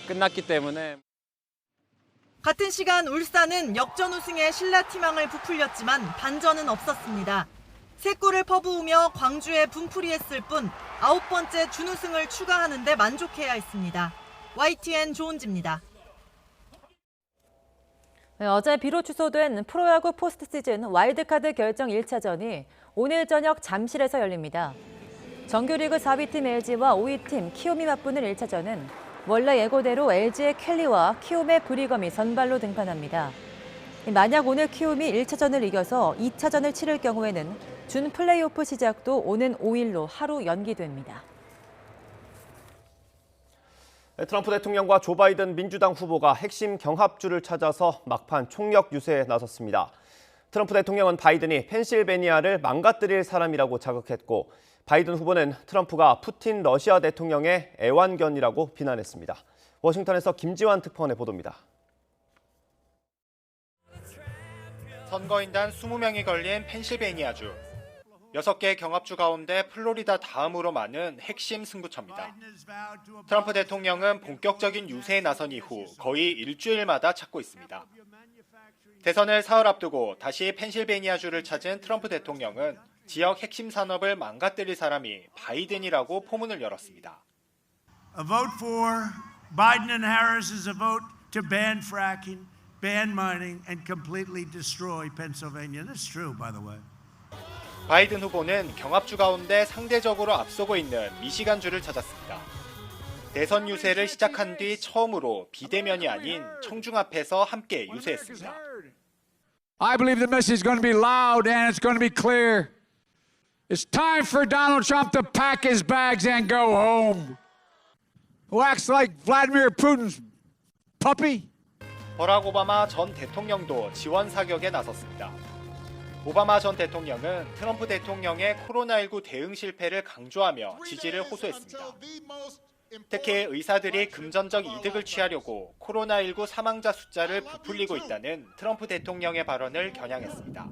끝났기 때문에 같은 시간 울산은 역전 우승에 신라팀망을 부풀렸지만 반전은 없었습니다. 3골을 퍼부으며 광주에 분풀이했을 뿐 9번째 준우승을 추가하는 데 만족해야 했습니다. YTN 조은지입니다. 네, 어제 비로 취소된 프로야구 포스트 시즌 와일드카드 결정 1차전이 오늘 저녁 잠실에서 열립니다. 정규리그 4위팀 LG와 5위팀 키움이 맞붙는 1차전은 원래 예고대로 LG의 켈리와 키움의 브리검이 선발로 등판합니다. 만약 오늘 키움이 1차전을 이겨서 2차전을 치를 경우에는 준 플레이오프 시작도 오는 5일로 하루 연기됩니다. 트럼프 대통령과 조 바이든 민주당 후보가 핵심 경합주를 찾아서 막판 총력 유세에 나섰습니다. 트럼프 대통령은 바이든이 펜실베니아를 망가뜨릴 사람이라고 자극했고 바이든 후보는 트럼프가 푸틴 러시아 대통령의 애완견이라고 비난했습니다. 워싱턴에서 김지환 특파원의 보도입니다. 선거인단 20명이 걸린 펜실베니아주. 6개 경합주 가운데 플로리다 다음으로 많은 핵심 승부처입니다. 트럼프 대통령은 본격적인 유세에 나선 이후 거의 일주일마다 찾고 있습니다. 대선을 사흘 앞두고 다시 펜실베니아주를 찾은 트럼프 대통령은 지역 핵심 산업을 망가뜨릴 사람이 바이든이라고 포문을 열었습니다. A vote for Biden and Harris is a vote to ban fracking, ban mining, and completely destroy Pennsylvania. That's true, by the way. 바이든 후보는 경합주 가운데 상대적으로 앞서고 있는 미시간주를 찾았습니다. 대선 유세를 시작한 뒤 처음으로 비대면이 아닌 청중 앞에서 함께 유세했습니다. I believe the message is going to be loud and it's going to be clear. It's time for Donald Trump to pack his bags and go home. Who acts like Vladimir Putin's puppy? 버락 오바마 전 대통령도 지원 사격에 나섰습니다. 오바마 전 대통령은 트럼프 대통령의 코로나19 대응 실패를 강조하며 지지를 호소했습니다. 특히 의사들이 금전적 이득을 취하려고 코로나19 사망자 숫자를 부풀리고 있다는 트럼프 대통령의 발언을 겨냥했습니다.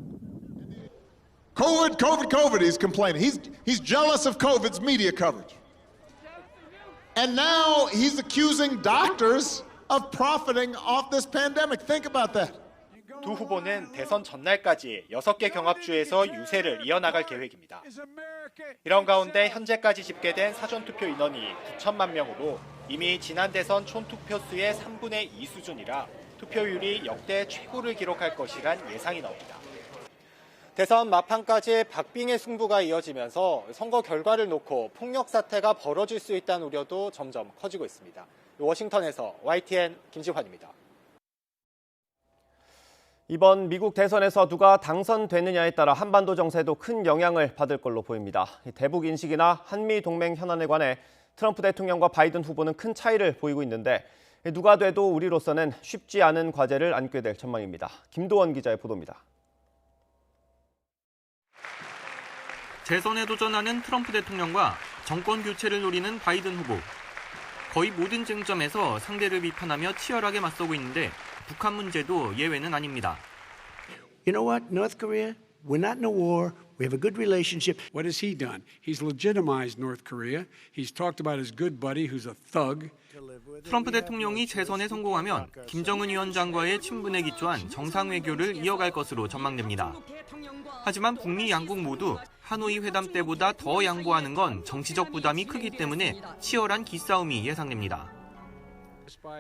COVID, he's complaining. He's jealous of COVID's media coverage. And now he's accusing doctors of profiting off this pandemic. Think about that. 두 후보는 대선 전날까지 6개 경합주에서 유세를 이어나갈 계획입니다. 이런 가운데 현재까지 집계된 사전투표 인원이 9천만 명으로 이미 지난 대선 총투표 수의 3분의 2 수준이라 투표율이 역대 최고를 기록할 것이란 예상이 나옵니다. 대선 막판까지 박빙의 승부가 이어지면서 선거 결과를 놓고 폭력 사태가 벌어질 수 있다는 우려도 점점 커지고 있습니다. 워싱턴에서 YTN 김지환입니다. 이번 미국 대선에서 누가 당선되느냐에 따라 한반도 정세도 큰 영향을 받을 걸로 보입니다. 대북 인식이나 한미 동맹 현안에 관해 트럼프 대통령과 바이든 후보는 큰 차이를 보이고 있는데 누가 돼도 우리로서는 쉽지 않은 과제를 안게 될 전망입니다. 김도원 기자의 보도입니다. 재선에 도전하는 트럼프 대통령과 정권 교체를 노리는 바이든 후보. 거의 모든 쟁점에서 상대를 비판하며 치열하게 맞서고 있는데 북한 문제도 예외는 아닙니다. You know what? North Korea, we're not in a war. We have a good relationship. What has he done? He's legitimized North Korea. He's talked about his good buddy who's a thug. 트럼프 대통령이 재선에 성공하면 김정은 위원장과의 친분에 기초한 정상외교를 이어갈 것으로 전망됩니다. 하지만 북미 양국 모두 하노이 회담 때보다 더 양보하는 건 정치적 부담이 크기 때문에 치열한 기싸움이 예상됩니다.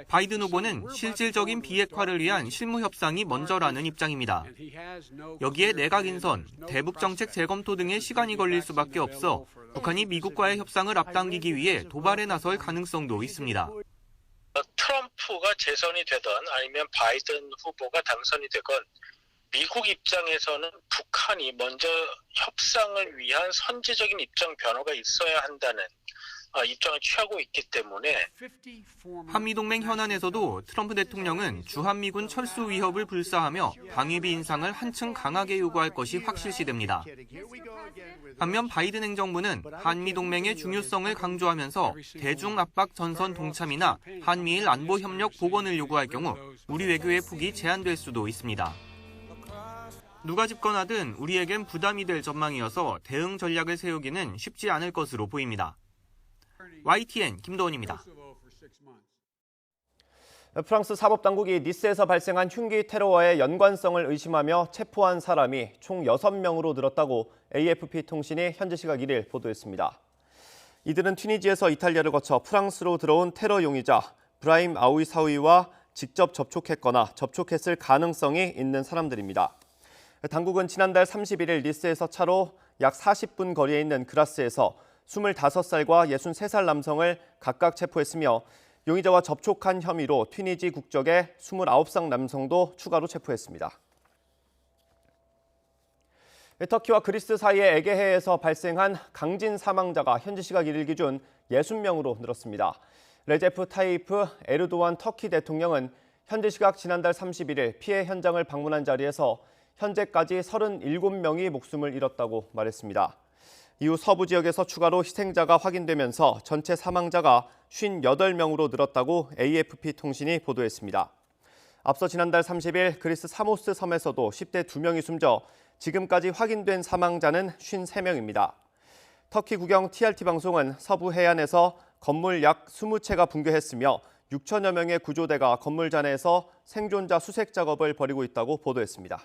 바이든 후보는 실질적인 비핵화를 위한 실무 협상이 먼저라는 입장입니다. 여기에 내각 인선, 대북 정책 재검토 등의 시간이 걸릴 수밖에 없어 북한이 미국과의 협상을 앞당기기 위해 도발에 나설 가능성도 있습니다. 트럼프가 재선이 되든 아니면 바이든 후보가 당선이 되건 미국 입장에서는 북한이 먼저 협상을 위한 선제적인 입장 변화가 있어야 한다는 입장을 취하고 있기 때문에 한미동맹 현안에서도 트럼프 대통령은 주한미군 철수 위협을 불사하며 방위비 인상을 한층 강하게 요구할 것이 확실시됩니다. 반면 바이든 행정부는 한미동맹의 중요성을 강조하면서 대중 압박 전선 동참이나 한미일 안보 협력 복원을 요구할 경우 우리 외교의 폭이 제한될 수도 있습니다. 누가 집권하든 우리에겐 부담이 될 전망이어서 대응 전략을 세우기는 쉽지 않을 것으로 보입니다. YTN 김도원입니다. 프랑스 사법당국이 니스에서 발생한 흉기 테러와의 연관성을 의심하며 체포한 사람이 총 6명으로 늘었다고 AFP 통신이 현지 시각 1일 보도했습니다. 이들은 튀니지에서 이탈리아를 거쳐 프랑스로 들어온 테러 용의자 브라임 아우이사우이와 직접 접촉했거나 접촉했을 가능성이 있는 사람들입니다. 당국은 지난달 31일 니스에서 차로 약 40분 거리에 있는 그라스에서 25살과 63살 남성을 각각 체포했으며 용의자와 접촉한 혐의로 튀니지 국적의 29살 남성도 추가로 체포했습니다. 터키와 그리스 사이의 에게해에서 발생한 강진 사망자가 현지 시각 1일 기준 60명으로 늘었습니다. 레제프 타이프 에르도안 터키 대통령은 현지 시각 지난달 31일 피해 현장을 방문한 자리에서 현재까지 37명이 목숨을 잃었다고 말했습니다. 이후 서부 지역에서 추가로 희생자가 확인되면서 전체 사망자가 58명으로 늘었다고 AFP 통신이 보도했습니다. 앞서 지난달 30일 그리스 사모스 섬에서도 10대 2명이 숨져 지금까지 확인된 사망자는 53명입니다. 터키 국영 TRT 방송은 서부 해안에서 건물 약 20채가 붕괴했으며 6천여 명의 구조대가 건물 잔해에서 생존자 수색 작업을 벌이고 있다고 보도했습니다.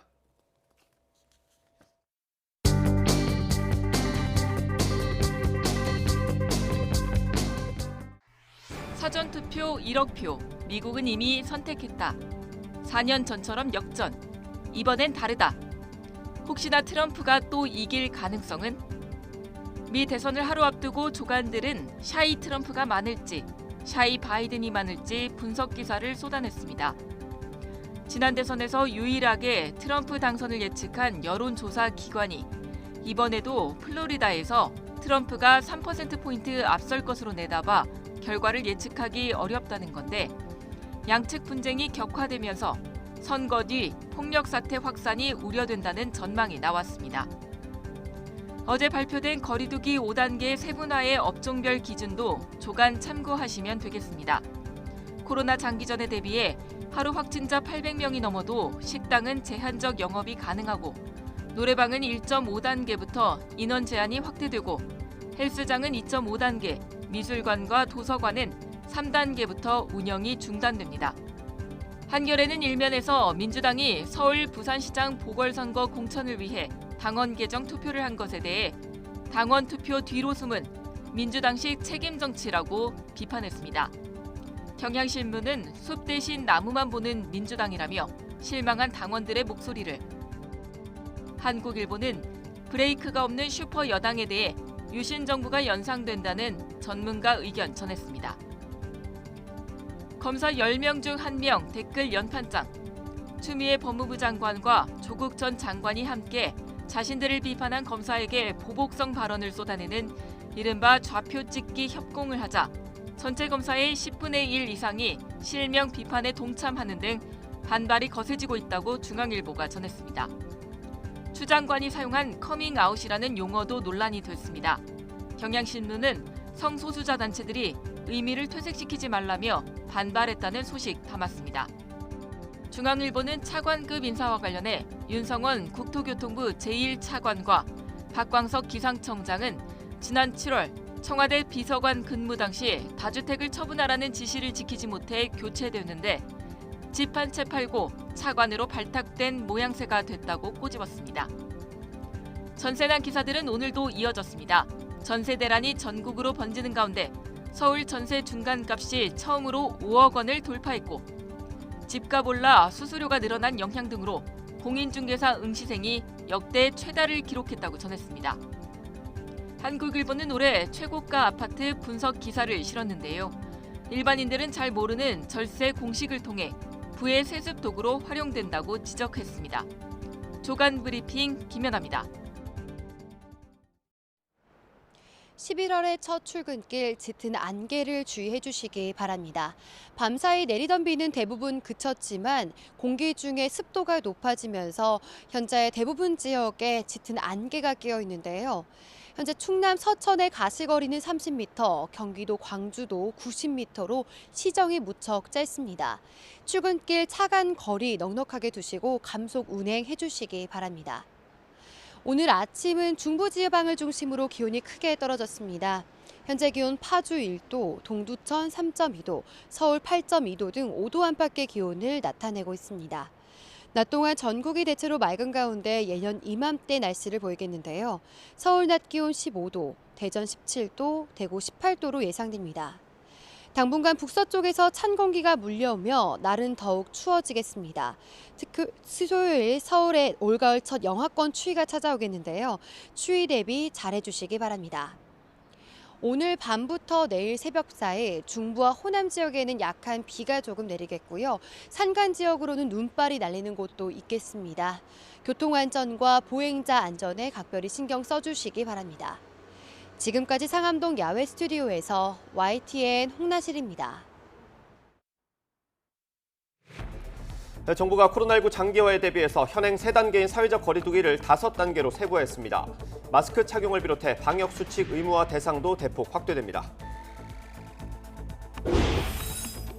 사전투표 1억 표, 미국은 이미 선택했다. 4년 전처럼 역전. 이번엔 다르다. 혹시나 트럼프가 또 이길 가능성은? 미 대선을 하루 앞두고 조간들은 샤이 트럼프가 많을지, 샤이 바이든이 많을지 분석 기사를 쏟아냈습니다. 지난 대선에서 유일하게 트럼프 당선을 예측한 여론조사 기관이 이번에도 플로리다에서 트럼프가 3%포인트 앞설 것으로 내다봐 결과를 예측하기 어렵다는 건데, 양측 분쟁이 격화되면서 선거 뒤 폭력 사태 확산이 우려된다는 전망이 나왔습니다. 어제 발표된 거리두기 5단계 세분화의 업종별 기준도 조간 참고하시면 되겠습니다. 코로나 장기전에 대비해 하루 확진자 800명이 넘어도 식당은 제한적 영업이 가능하고, 노래방은 1.5단계부터 인원 제한이 확대되고, 헬스장은 2.5단계, 미술관과 도서관은 3단계부터 운영이 중단됩니다. 한겨레는 일면에서 민주당이 서울 부산시장 보궐선거 공천을 위해 당원 개정 투표를 한 것에 대해 당원 투표 뒤로 숨은 민주당식 책임 정치라고 비판했습니다. 경향신문은 숲 대신 나무만 보는 민주당이라며 실망한 당원들의 목소리를, 한국일보는 브레이크가 없는 슈퍼 여당에 대해 유신 정부가 연상된다는 전문가 의견 전했습니다. 검사 10명 중 1명 댓글 연판장. 추미애 법무부 장관과 조국 전 장관이 함께 자신들을 비판한 검사에게 보복성 발언을 쏟아내는 이른바 좌표 찍기 협공을 하자 전체 검사의 10분의 1 이상이 실명 비판에 동참하는 등 반발이 거세지고 있다고 중앙일보가 전했습니다. 추 장관이 사용한 커밍아웃이라는 용어도 논란이 됐습니다. 경향신문은 성소수자 단체들이 의미를 퇴색시키지 말라며 반발했다는 소식 담았습니다. 중앙일보는 차관급 인사와 관련해 윤성원 국토교통부 제1차관과 박광석 기상청장은 지난 7월 청와대 비서관 근무 당시 다주택을 처분하라는 지시를 지키지 못해 교체됐는데 집 한 채 팔고 차관으로 발탁된 모양새가 됐다고 꼬집었습니다. 전세난 기사들은 오늘도 이어졌습니다. 전세 대란이 전국으로 번지는 가운데 서울 전세 중간값이 처음으로 5억 원을 돌파했고, 집값 올라 수수료가 늘어난 영향 등으로 공인중개사 응시생이 역대 최다를 기록했다고 전했습니다. 한국일보는 올해 최고가 아파트 분석 기사를 실었는데요. 일반인들은 잘 모르는 절세 공식을 통해 부의 세습 도구로 활용된다고 지적했습니다. 조간 브리핑 김연아입니다. 11월의 첫 출근길 짙은 안개를 주의해 주시기 바랍니다. 밤사이 내리던 비는 대부분 그쳤지만 공기 중에 습도가 높아지면서 현재 대부분 지역에 짙은 안개가 끼어 있는데요. 현재 충남 서천의 가시거리는 30m, 경기도 광주도 90m로 시정이 무척 짧습니다. 출근길 차간 거리 넉넉하게 두시고 감속 운행해 주시기 바랍니다. 오늘 아침은 중부 지방을 중심으로 기온이 크게 떨어졌습니다. 현재 기온 파주 1도, 동두천 3.2도, 서울 8.2도 등 5도 안팎의 기온을 나타내고 있습니다. 낮 동안 전국이 대체로 맑은 가운데 예년 이맘때 날씨를 보이겠는데요. 서울 낮 기온 15도, 대전 17도, 대구 18도로 예상됩니다. 당분간 북서쪽에서 찬 공기가 물려오며 날은 더욱 추워지겠습니다. 특히 수요일 서울에 올가을 첫 영하권 추위가 찾아오겠는데요. 추위 대비 잘해주시기 바랍니다. 오늘 밤부터 내일 새벽 사이 중부와 호남 지역에는 약한 비가 조금 내리겠고요. 산간 지역으로는 눈발이 날리는 곳도 있겠습니다. 교통안전과 보행자 안전에 각별히 신경 써주시기 바랍니다. 지금까지 상암동 야외 스튜디오에서 YTN 홍나실입니다. 정부가 코로나19 장기화에 대비해서 현행 3단계인 사회적 거리두기를 5단계로 세부했습니다. 마스크 착용을 비롯해 방역 수칙 의무화 대상도 대폭 확대됩니다.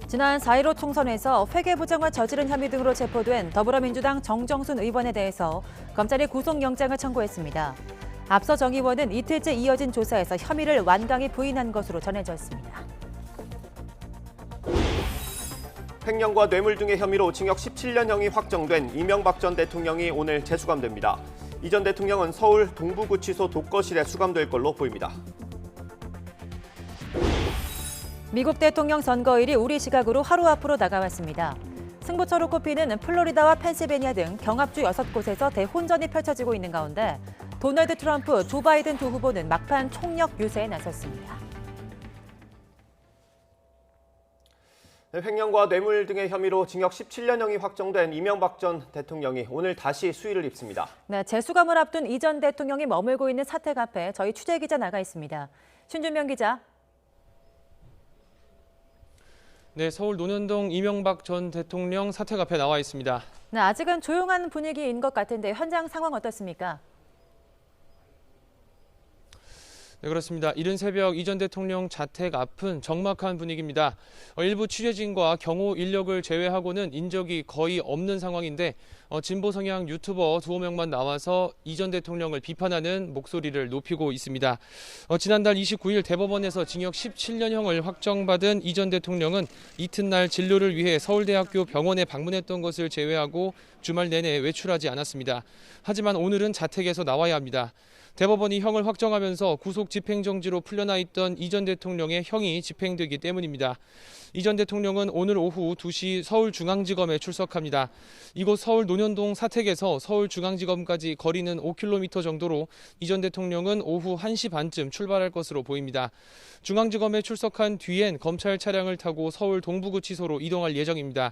지난 4.15 총선에서 회계부정을 저지른 혐의 등으로 체포된 더불어민주당 정정순 의원에 대해서 검찰이 구속영장을 청구했습니다. 앞서 정 의원은 이틀째 이어진 조사에서 혐의를 완강히 부인한 것으로 전해졌습니다. 횡령과 뇌물 등의 혐의로 징역 17년형이 확정된 이명박 전 대통령이 오늘 재수감됩니다. 이 전 대통령은 서울 동부구치소 독거실에 수감될 걸로 보입니다. 미국 대통령 선거일이 우리 시각으로 하루 앞으로 다가왔습니다. 승부처로 꼽히는 플로리다와 펜실베니아 등 경합주 6곳에서 대혼전이 펼쳐지고 있는 가운데 도널드 트럼프, 조 바이든 두 후보는 막판 총력 유세에 나섰습니다. 횡령과 뇌물 등의 혐의로 징역 17년형이 확정된 이명박 전 대통령이 오늘 다시 수위를 입습니다. 네, 재수감을 앞둔 이 전 대통령이 머물고 있는 사택 앞에 저희 취재 기자 나가 있습니다. 신준명 기자. 네, 서울 논현동 이명박 전 대통령 사택 앞에 나와 있습니다. 네, 아직은 조용한 분위기인 것 같은데 현장 상황 어떻습니까? 네, 그렇습니다. 이른 새벽 이 전 대통령 자택 앞은 적막한 분위기입니다. 일부 취재진과 경호 인력을 제외하고는 인적이 거의 없는 상황인데 진보 성향 유튜버 2명만 나와서 이 전 대통령을 비판하는 목소리를 높이고 있습니다. 지난달 29일 대법원에서 징역 17년형을 확정받은 이 전 대통령은 이튿날 진료를 위해 서울대학교 병원에 방문했던 것을 제외하고 주말 내내 외출하지 않았습니다. 하지만 오늘은 자택에서 나와야 합니다. 대법원이 형을 확정하면서 구속 집행정지로 풀려나 있던 이 전 대통령의 형이 집행되기 때문입니다. 이 전 대통령은 오늘 오후 2시 서울중앙지검에 출석합니다. 이곳 서울 논현동 사택에서 서울중앙지검까지 거리는 5km 정도로 이 전 대통령은 오후 1시 반쯤 출발할 것으로 보입니다. 중앙지검에 출석한 뒤엔 검찰 차량을 타고 서울 동부구치소로 이동할 예정입니다.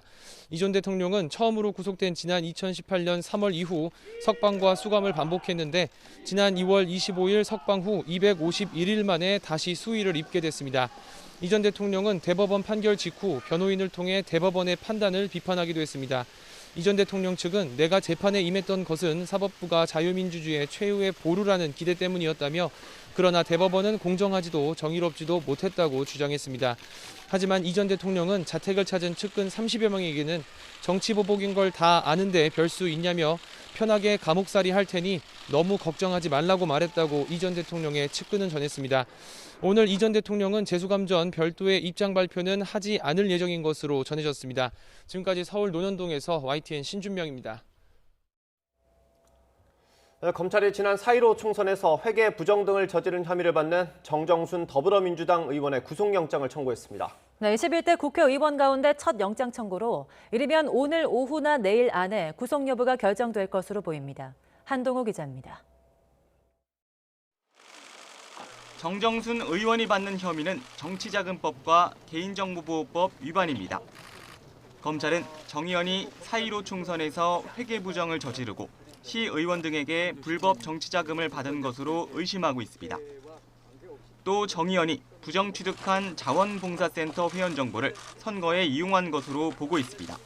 이 전 대통령은 처음으로 구속된 지난 2018년 3월 이후 석방과 수감을 반복했는데 지난 2월 25일 석방 후 251일 만에 다시 수위를 입게 됐습니다. 이 전 대통령은 대법원 판결 직후 변호인을 통해 대법원의 판단을 비판하기도 했습니다. 이 전 대통령 측은 내가 재판에 임했던 것은 사법부가 자유민주주의의 최후의 보루라는 기대 때문이었다며 그러나 대법원은 공정하지도 정의롭지도 못했다고 주장했습니다. 하지만 이 전 대통령은 자택을 찾은 측근 30여 명에게는 정치보복인 걸 다 아는데 별 수 있냐며 편하게 감옥살이 할 테니 너무 걱정하지 말라고 말했다고 이 전 대통령의 측근은 전했습니다. 오늘 이 전 대통령은 재수감 전 별도의 입장 발표는 하지 않을 예정인 것으로 전해졌습니다. 지금까지 서울 논현동에서 YTN 신준명입니다. 검찰이 지난 4.15 총선에서 회계 부정 등을 저지른 혐의를 받는 정정순 더불어민주당 의원의 구속영장을 청구했습니다. 네, 21대 국회의원 가운데 첫 영장 청구로 이르면 오늘 오후나 내일 안에 구속 여부가 결정될 것으로 보입니다. 한동호 기자입니다. 정정순 의원이 받는 혐의는 정치자금법과 개인정보보호법 위반입니다. 검찰은 정 의원이 4.15 총선에서 회계 부정을 저지르고 시의원 등에게 불법 정치자금을 받은 것으로 의심하고 있습니다. 또 정 의원이 부정 취득한 자원봉사센터 회원 정보를 선거에 이용한 것으로 보고 있습니다.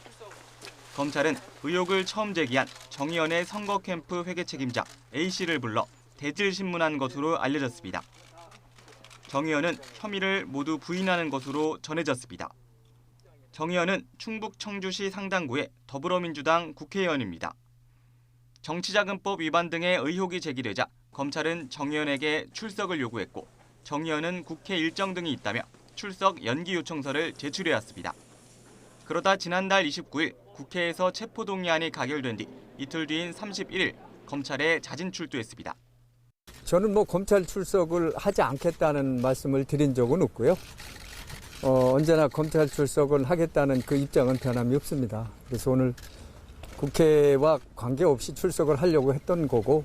검찰은 의혹을 처음 제기한 정 의원의 선거 캠프 회계 책임자 A씨를 불러 대질 신문한 것으로 알려졌습니다. 정 의원은 혐의를 모두 부인하는 것으로 전해졌습니다. 정 의원은 충북 청주시 상당구의 더불어민주당 국회의원입니다. 정치자금법 위반 등의 의혹이 제기되자 검찰은 정 의원에게 출석을 요구했고 정 의원은 국회 일정 등이 있다며 출석 연기 요청서를 제출해왔습니다. 그러다 지난달 29일 국회에서 체포동의안이 가결된 뒤 이틀 뒤인 31일 검찰에 자진 출두했습니다. 저는 검찰 출석을 하지 않겠다는 말씀을 드린 적은 없고요. 언제나 검찰 출석을 하겠다는 그 입장은 변함이 없습니다. 그래서 오늘 국회와 관계없이 출석을 하려고 했던 거고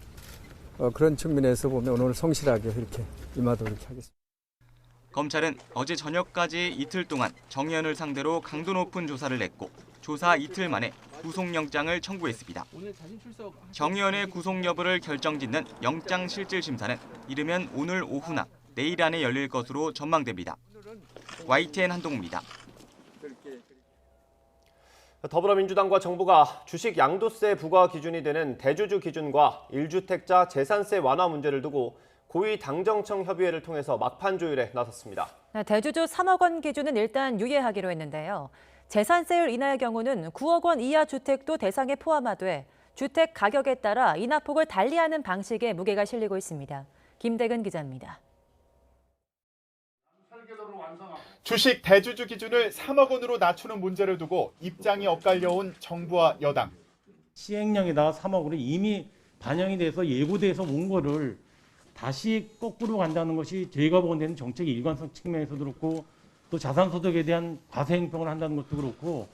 그런 측면에서 보면 오늘 성실하게 이렇게 임하도록 하겠습니다. 검찰은 어제 저녁까지 이틀 동안 정 의원을 상대로 강도 높은 조사를 냈고 조사 이틀 만에 구속영장을 청구했습니다. 정 의원의 구속 여부를 결정짓는 영장실질심사는 이르면 오늘 오후나 내일 안에 열릴 것으로 전망됩니다. YTN 한동우입니다. 더불어민주당과 정부가 주식 양도세 부과 기준이 되는 대주주 기준과 1주택자 재산세 완화 문제를 두고 고위 당정청 협의회를 통해서 막판 조율에 나섰습니다. 대주주 3억 원 기준은 일단 유예하기로 했는데요. 재산세율 인하의 경우는 9억 원 이하 주택도 대상에 포함하되 주택 가격에 따라 인하폭을 달리하는 방식의 무게가 실리고 있습니다. 김대근 기자입니다. 주식 대주주 기준을 3억 원으로 낮추는 문제를 두고 입장이 엇갈려온 정부와 여당. 시행령에다가 3억으로 이미 반영이 돼서 예고돼서 온 거를 다시 거꾸로 간다는 것이 저희가 보는 정책의 일관성 측면에서도 그렇고 또 자산소득에 대한 과세행평을 한다는 것도 그렇고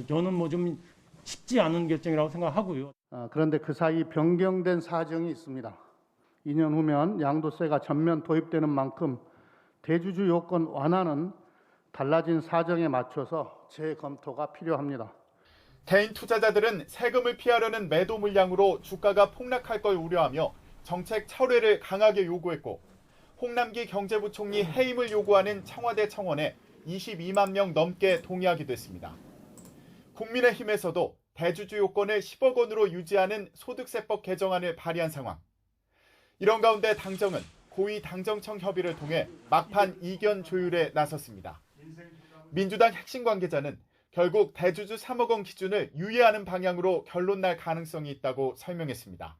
저는 뭐 좀 쉽지 않은 결정이라고 생각하고요. 그런데 그 사이 변경된 사정이 있습니다. 2년 후면 양도세가 전면 도입되는 만큼 대주주 요건 완화는 달라진 사정에 맞춰서 재검토가 필요합니다. 개인 투자자들은 세금을 피하려는 매도 물량으로 주가가 폭락할 걸 우려하며 정책 철회를 강하게 요구했고 홍남기 경제부총리 해임을 요구하는 청와대 청원에 22만 명 넘게 동의하기도 했습니다. 국민의힘에서도 대주주 요건을 10억 원으로 유지하는 소득세법 개정안을 발의한 상황. 이런 가운데 당정은 고위 당정청 협의를 통해 막판 이견 조율에 나섰습니다. 민주당 핵심 관계자는 결국 대주주 3억 원 기준을 유예하는 방향으로 결론 날 가능성이 있다고 설명했습니다.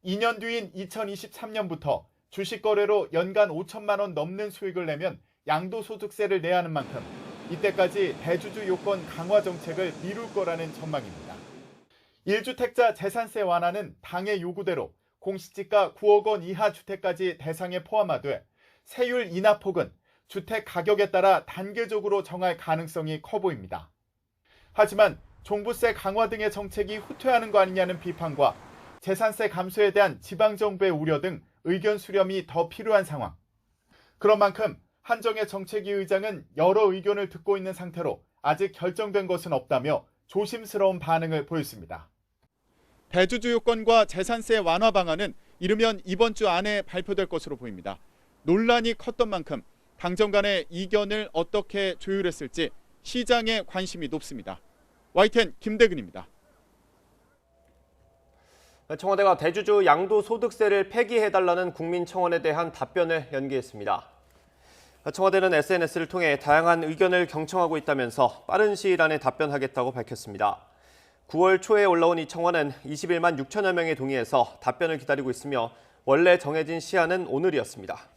2년 뒤인 2023년부터 주식 거래로 연간 5천만 원 넘는 수익을 내면 양도소득세를 내야 하는 만큼 이때까지 대주주 요건 강화 정책을 미룰 거라는 전망입니다. 1주택자 재산세 완화는 당의 요구대로 공시지가 9억 원 이하 주택까지 대상에 포함하되 세율 인하폭은 주택 가격에 따라 단계적으로 정할 가능성이 커 보입니다. 하지만 종부세 강화 등의 정책이 후퇴하는 거 아니냐는 비판과 재산세 감소에 대한 지방정부의 우려 등 의견 수렴이 더 필요한 상황. 그런 만큼 한정혜 정책위 의장은 여러 의견을 듣고 있는 상태로 아직 결정된 것은 없다며 조심스러운 반응을 보였습니다. 대주주 요건과 재산세 완화 방안은 이르면 이번 주 안에 발표될 것으로 보입니다. 논란이 컸던 만큼 당정 간의 이견을 어떻게 조율했을지 시장의 관심이 높습니다. YTN 김대근입니다. 청와대가 대주주 양도소득세를 폐기해달라는 국민청원에 대한 답변을 연기했습니다. 청와대는 SNS를 통해 다양한 의견을 경청하고 있다면서 빠른 시일 안에 답변하겠다고 밝혔습니다. 9월 초에 올라온 이 청원은 21만 6천여 명이 동의해서 답변을 기다리고 있으며 원래 정해진 시한은 오늘이었습니다.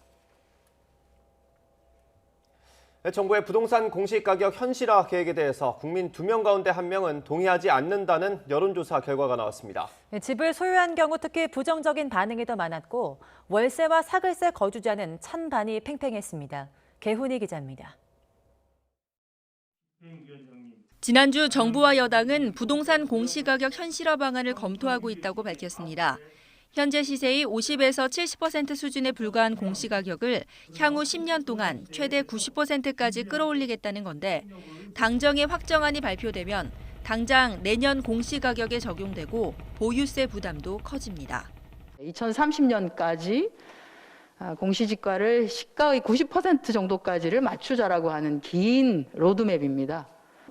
정부의 부동산 공시가격 현실화 계획에 대해서 국민 2명 가운데 1명은 동의하지 않는다는 여론조사 결과가 나왔습니다. 집을 소유한 경우 특히 부정적인 반응이 더 많았고 월세와 사글세 거주자는 찬반이 팽팽했습니다. 개훈이 기자입니다. 지난주 정부와 여당은 부동산 공시가격 현실화 방안을 검토하고 있다고 밝혔습니다. 현재 시세의 50에서 70% 수준에 불과한 공시가격을 향후 10년 동안 최대 90%까지 끌어올리겠다는 건데 당정의 확정안이 발표되면 당장 내년 공시가격에 적용되고 보유세 부담도 커집니다. 2030년까지 공시지가를 시가의 90% 정도까지를 맞추자라고 하는 긴 로드맵입니다.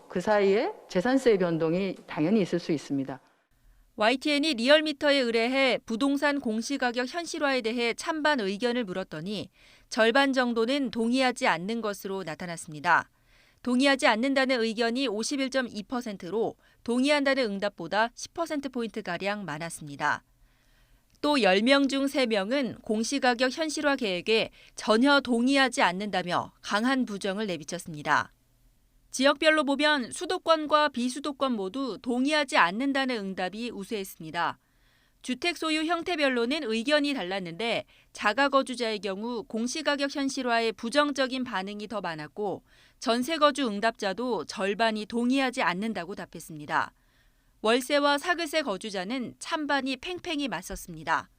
그 사이에 재산세의 변동이 당연히 있을 수 있습니다. YTN이 리얼미터에 의뢰해 부동산 공시가격 현실화에 대해 찬반 의견을 물었더니 절반 정도는 동의하지 않는 것으로 나타났습니다. 동의하지 않는다는 의견이 51.2%로 동의한다는 응답보다 10%포인트가량 많았습니다. 또 10명 중 3명은 공시가격 현실화 계획에 전혀 동의하지 않는다며 강한 부정을 내비쳤습니다. 지역별로 보면 수도권과 비수도권 모두 동의하지 않는다는 응답이 우세했습니다. 주택 소유 형태별로는 의견이 달랐는데 자가거주자의 경우 공시가격 현실화에 부정적인 반응이 더 많았고 전세거주 응답자도 절반이 동의하지 않는다고 답했습니다. 월세와 사글세 거주자는 찬반이 팽팽히 맞섰습니다.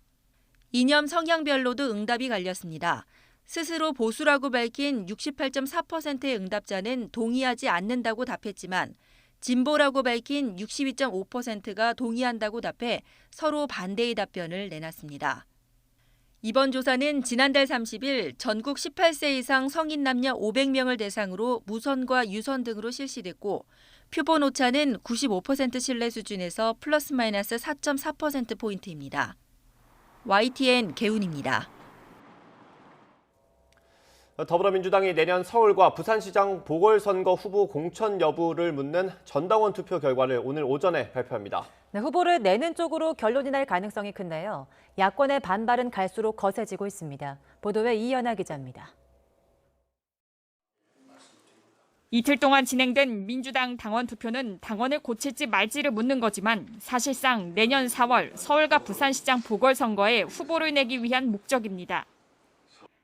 이념 성향별로도 응답이 갈렸습니다. 스스로 보수라고 밝힌 68.4%의 응답자는 동의하지 않는다고 답했지만 진보라고 밝힌 62.5%가 동의한다고 답해 서로 반대의 답변을 내놨습니다. 이번 조사는 지난달 30일 전국 18세 이상 성인 남녀 500명을 대상으로 무선과 유선 등으로 실시됐고 표본 오차는 95% 신뢰 수준에서 플러스 마이너스 4.4%포인트입니다. YTN 개훈입니다. 더불어민주당이 내년 서울과 부산시장 보궐선거 후보 공천 여부를 묻는 전당원 투표 결과를 오늘 오전에 발표합니다. 네, 후보를 내는 쪽으로 결론이 날 가능성이 큰데요. 야권의 반발은 갈수록 거세지고 있습니다. 보도에 이연아 기자입니다. 이틀 동안 진행된 민주당 당원 투표는 당원을 고칠지 말지를 묻는 거지만 사실상 내년 4월 서울과 부산시장 보궐선거에 후보를 내기 위한 목적입니다.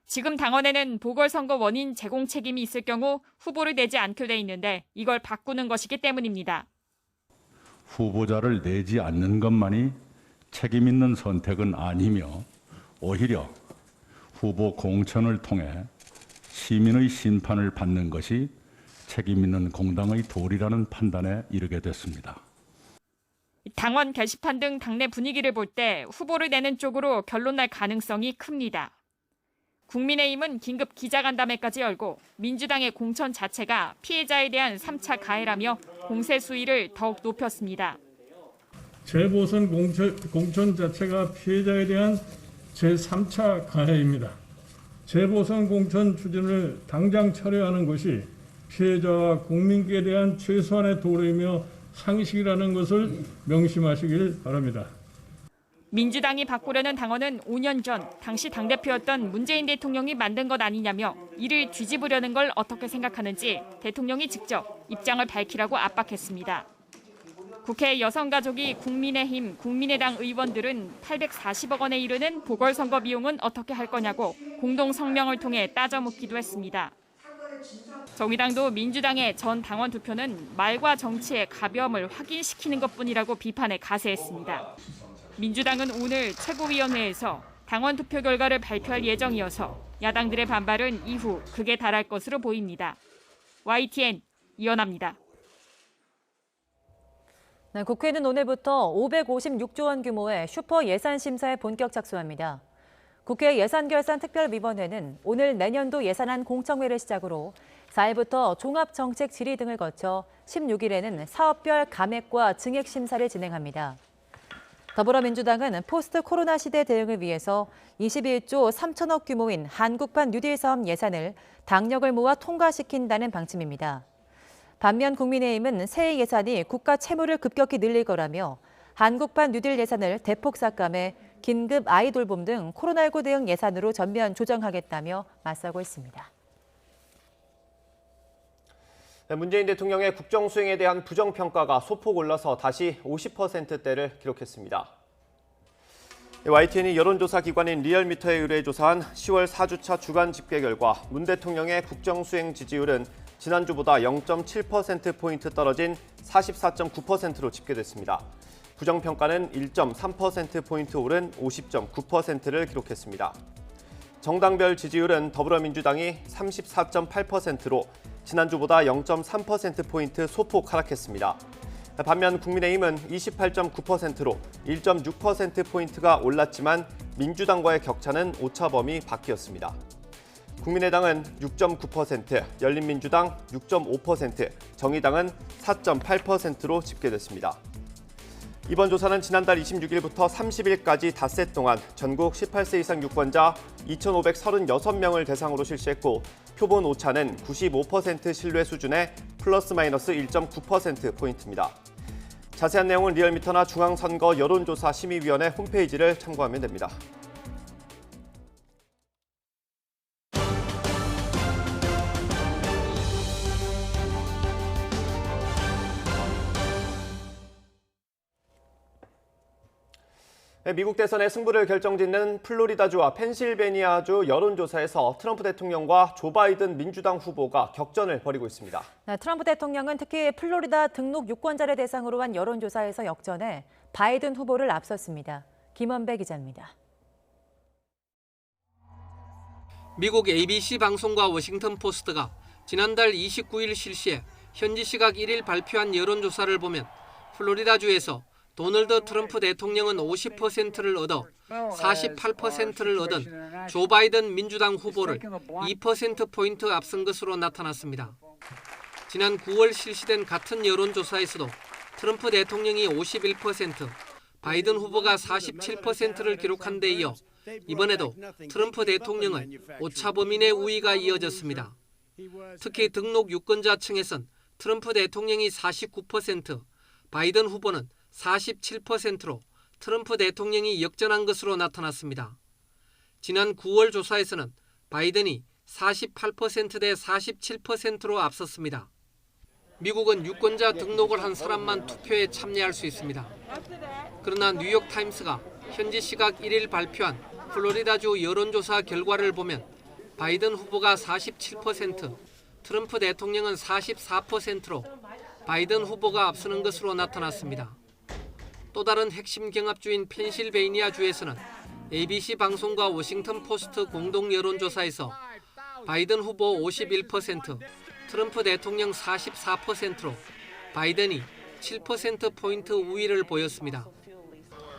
지금 당원에는 보궐선거 원인 제공 책임이 있을 경우 후보를 내지 않게 돼 있는데 이걸 바꾸는 것이기 때문입니다. 후보자를 내지 않는 것만이 책임 있는 선택은 아니며 오히려 후보 공천을 통해 시민의 심판을 받는 것이 책임 있는 공당의 도리라는 판단에 이르게 됐습니다. 당원 게시판 등 당내 분위기를 볼 때 후보를 내는 쪽으로 결론 날 가능성이 큽니다. 국민의힘은 긴급 기자간담회까지 열고 민주당의 공천 자체가 피해자에 대한 3차 가해라며 공세 수위를 더욱 높였습니다. 재보선 공천 자체가 피해자에 대한 제3차 가해입니다. 재보선 공천 추진을 당장 철회하는 것이 피해자와 국민께 대한 최소한의 도리이며 상식이라는 것을 명심하시길 바랍니다. 민주당이 바꾸려는 당원은 5년 전 당시 당대표였던 문재인 대통령이 만든 것 아니냐며 이를 뒤집으려는 걸 어떻게 생각하는지 대통령이 직접 입장을 밝히라고 압박했습니다. 국회 여성가족위 국민의힘 국민의당 의원들은 840억 원에 이르는 보궐선거 비용은 어떻게 할 거냐고 공동 성명을 통해 따져 묻기도 했습니다. 정의당도 민주당의 전 당원 투표는 말과 정치의 가벼움을 확인시키는 것뿐이라고 비판에 가세했습니다. 민주당은 오늘 최고위원회에서 당원 투표 결과를 발표할 예정이어서 야당들의 반발은 이후 극에 달할 것으로 보입니다. YTN 이현아입니다. 네, 국회는 오늘부터 556조 원 규모의 슈퍼 예산 심사에 본격 착수합니다. 국회 예산결산특별위원회는 오늘 내년도 예산안 공청회를 시작으로 4일부터 종합정책 질의 등을 거쳐 16일에는 사업별 감액과 증액 심사를 진행합니다. 더불어민주당은 포스트 코로나 시대 대응을 위해서 21조 3천억 규모인 한국판 뉴딜 사업 예산을 당력을 모아 통과시킨다는 방침입니다. 반면 국민의힘은 새해 예산이 국가 채무를 급격히 늘릴 거라며 한국판 뉴딜 예산을 대폭 삭감해 긴급 아이돌봄 등 코로나19 대응 예산으로 전면 조정하겠다며 맞서고 있습니다. 문재인 대통령의 국정 수행에 대한 부정평가가 소폭 올라서 다시 50%대를 기록했습니다. YTN이 여론조사 기관인 리얼미터에 의뢰 조사한 10월 4주차 주간 집계 결과 문 대통령의 국정 수행 지지율은 지난주보다 0.7%포인트 떨어진 44.9%로 집계됐습니다. 부정평가는 1.3%포인트 오른 50.9%를 기록했습니다. 정당별 지지율은 더불어민주당이 34.8%로 지난주보다 0.3%포인트 소폭 하락했습니다. 반면 국민의힘은 28.9%로 1.6%포인트가 올랐지만 민주당과의 격차는 오차범위 밖이었습니다. 국민의당은 6.9%, 열린민주당 6.5%, 정의당은 4.8%로 집계됐습니다. 이번 조사는 지난달 26일부터 30일까지 닷새 동안 전국 18세 이상 유권자 2,536명을 대상으로 실시했고 표본 오차는 95% 신뢰 수준의 플러스 마이너스 1.9%포인트입니다. 자세한 내용은 리얼미터나 중앙선거 여론조사 심의위원회 홈페이지를 참고하면 됩니다. 미국 대선의 승부를 결정짓는 플로리다주와 펜실베니아주 여론조사에서 트럼프 대통령과 조 바이든 민주당 후보가 격전을 벌이고 있습니다. 네, 트럼프 대통령은 특히 플로리다 등록 유권자를 대상으로 한 여론조사에서 역전해 바이든 후보를 앞섰습니다. 김원배 기자입니다. 미국 ABC 방송과 워싱턴 포스트가 지난달 29일 실시해 현지 시각 1일 발표한 여론조사를 보면 플로리다주에서 도널드 트럼프 대통령은 50%를 얻어 48%를 얻은 조 바이든 민주당 후보를 2%포인트 앞선 것으로 나타났습니다. 지난 9월 실시된 같은 여론조사에서도 트럼프 대통령이 51%, 바이든 후보가 47%를 기록한 데 이어 이번에도 트럼프 대통령은 오차범위 내 우위가 이어졌습니다. 특히 등록 유권자층에선 트럼프 대통령이 49%, 바이든 후보는 47%로 트럼프 대통령이 역전한 것으로 나타났습니다. 지난 9월 조사에서는 바이든이 48% 대 47%로 앞섰습니다. 미국은 유권자 등록을 한 사람만 투표에 참여할 수 있습니다. 그러나 뉴욕타임스가 현지 시각 1일 발표한 플로리다주 여론조사 결과를 보면 바이든 후보가 47%, 트럼프 대통령은 44%로 바이든 후보가 앞서는 것으로 나타났습니다. 또 다른 핵심 경합주인 펜실베이니아주에서는 ABC 방송과 워싱턴 포스트 공동 여론조사에서 바이든 후보 51%, 트럼프 대통령 44%로 바이든이 7%포인트 우위를 보였습니다.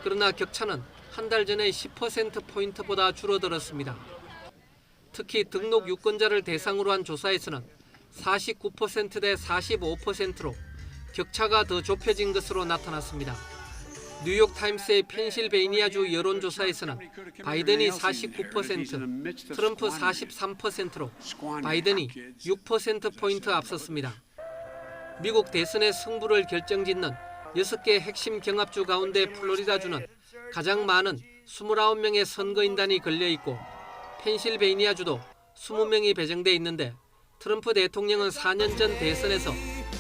그러나 격차는 한 달 전의 10%포인트보다 줄어들었습니다. 특히 등록 유권자를 대상으로 한 조사에서는 49% 대 45%로 격차가 더 좁혀진 것으로 나타났습니다. 뉴욕타임스의 펜실베이니아주 여론조사에서는 바이든이 49%, 트럼프 43%로 바이든이 6%포인트 앞섰습니다. 미국 대선의 승부를 결정짓는 6개 핵심 경합주 가운데 플로리다주는 가장 많은 29명의 선거인단이 걸려있고 펜실베이니아주도 20명이 배정돼 있는데 트럼프 대통령은 4년 전 대선에서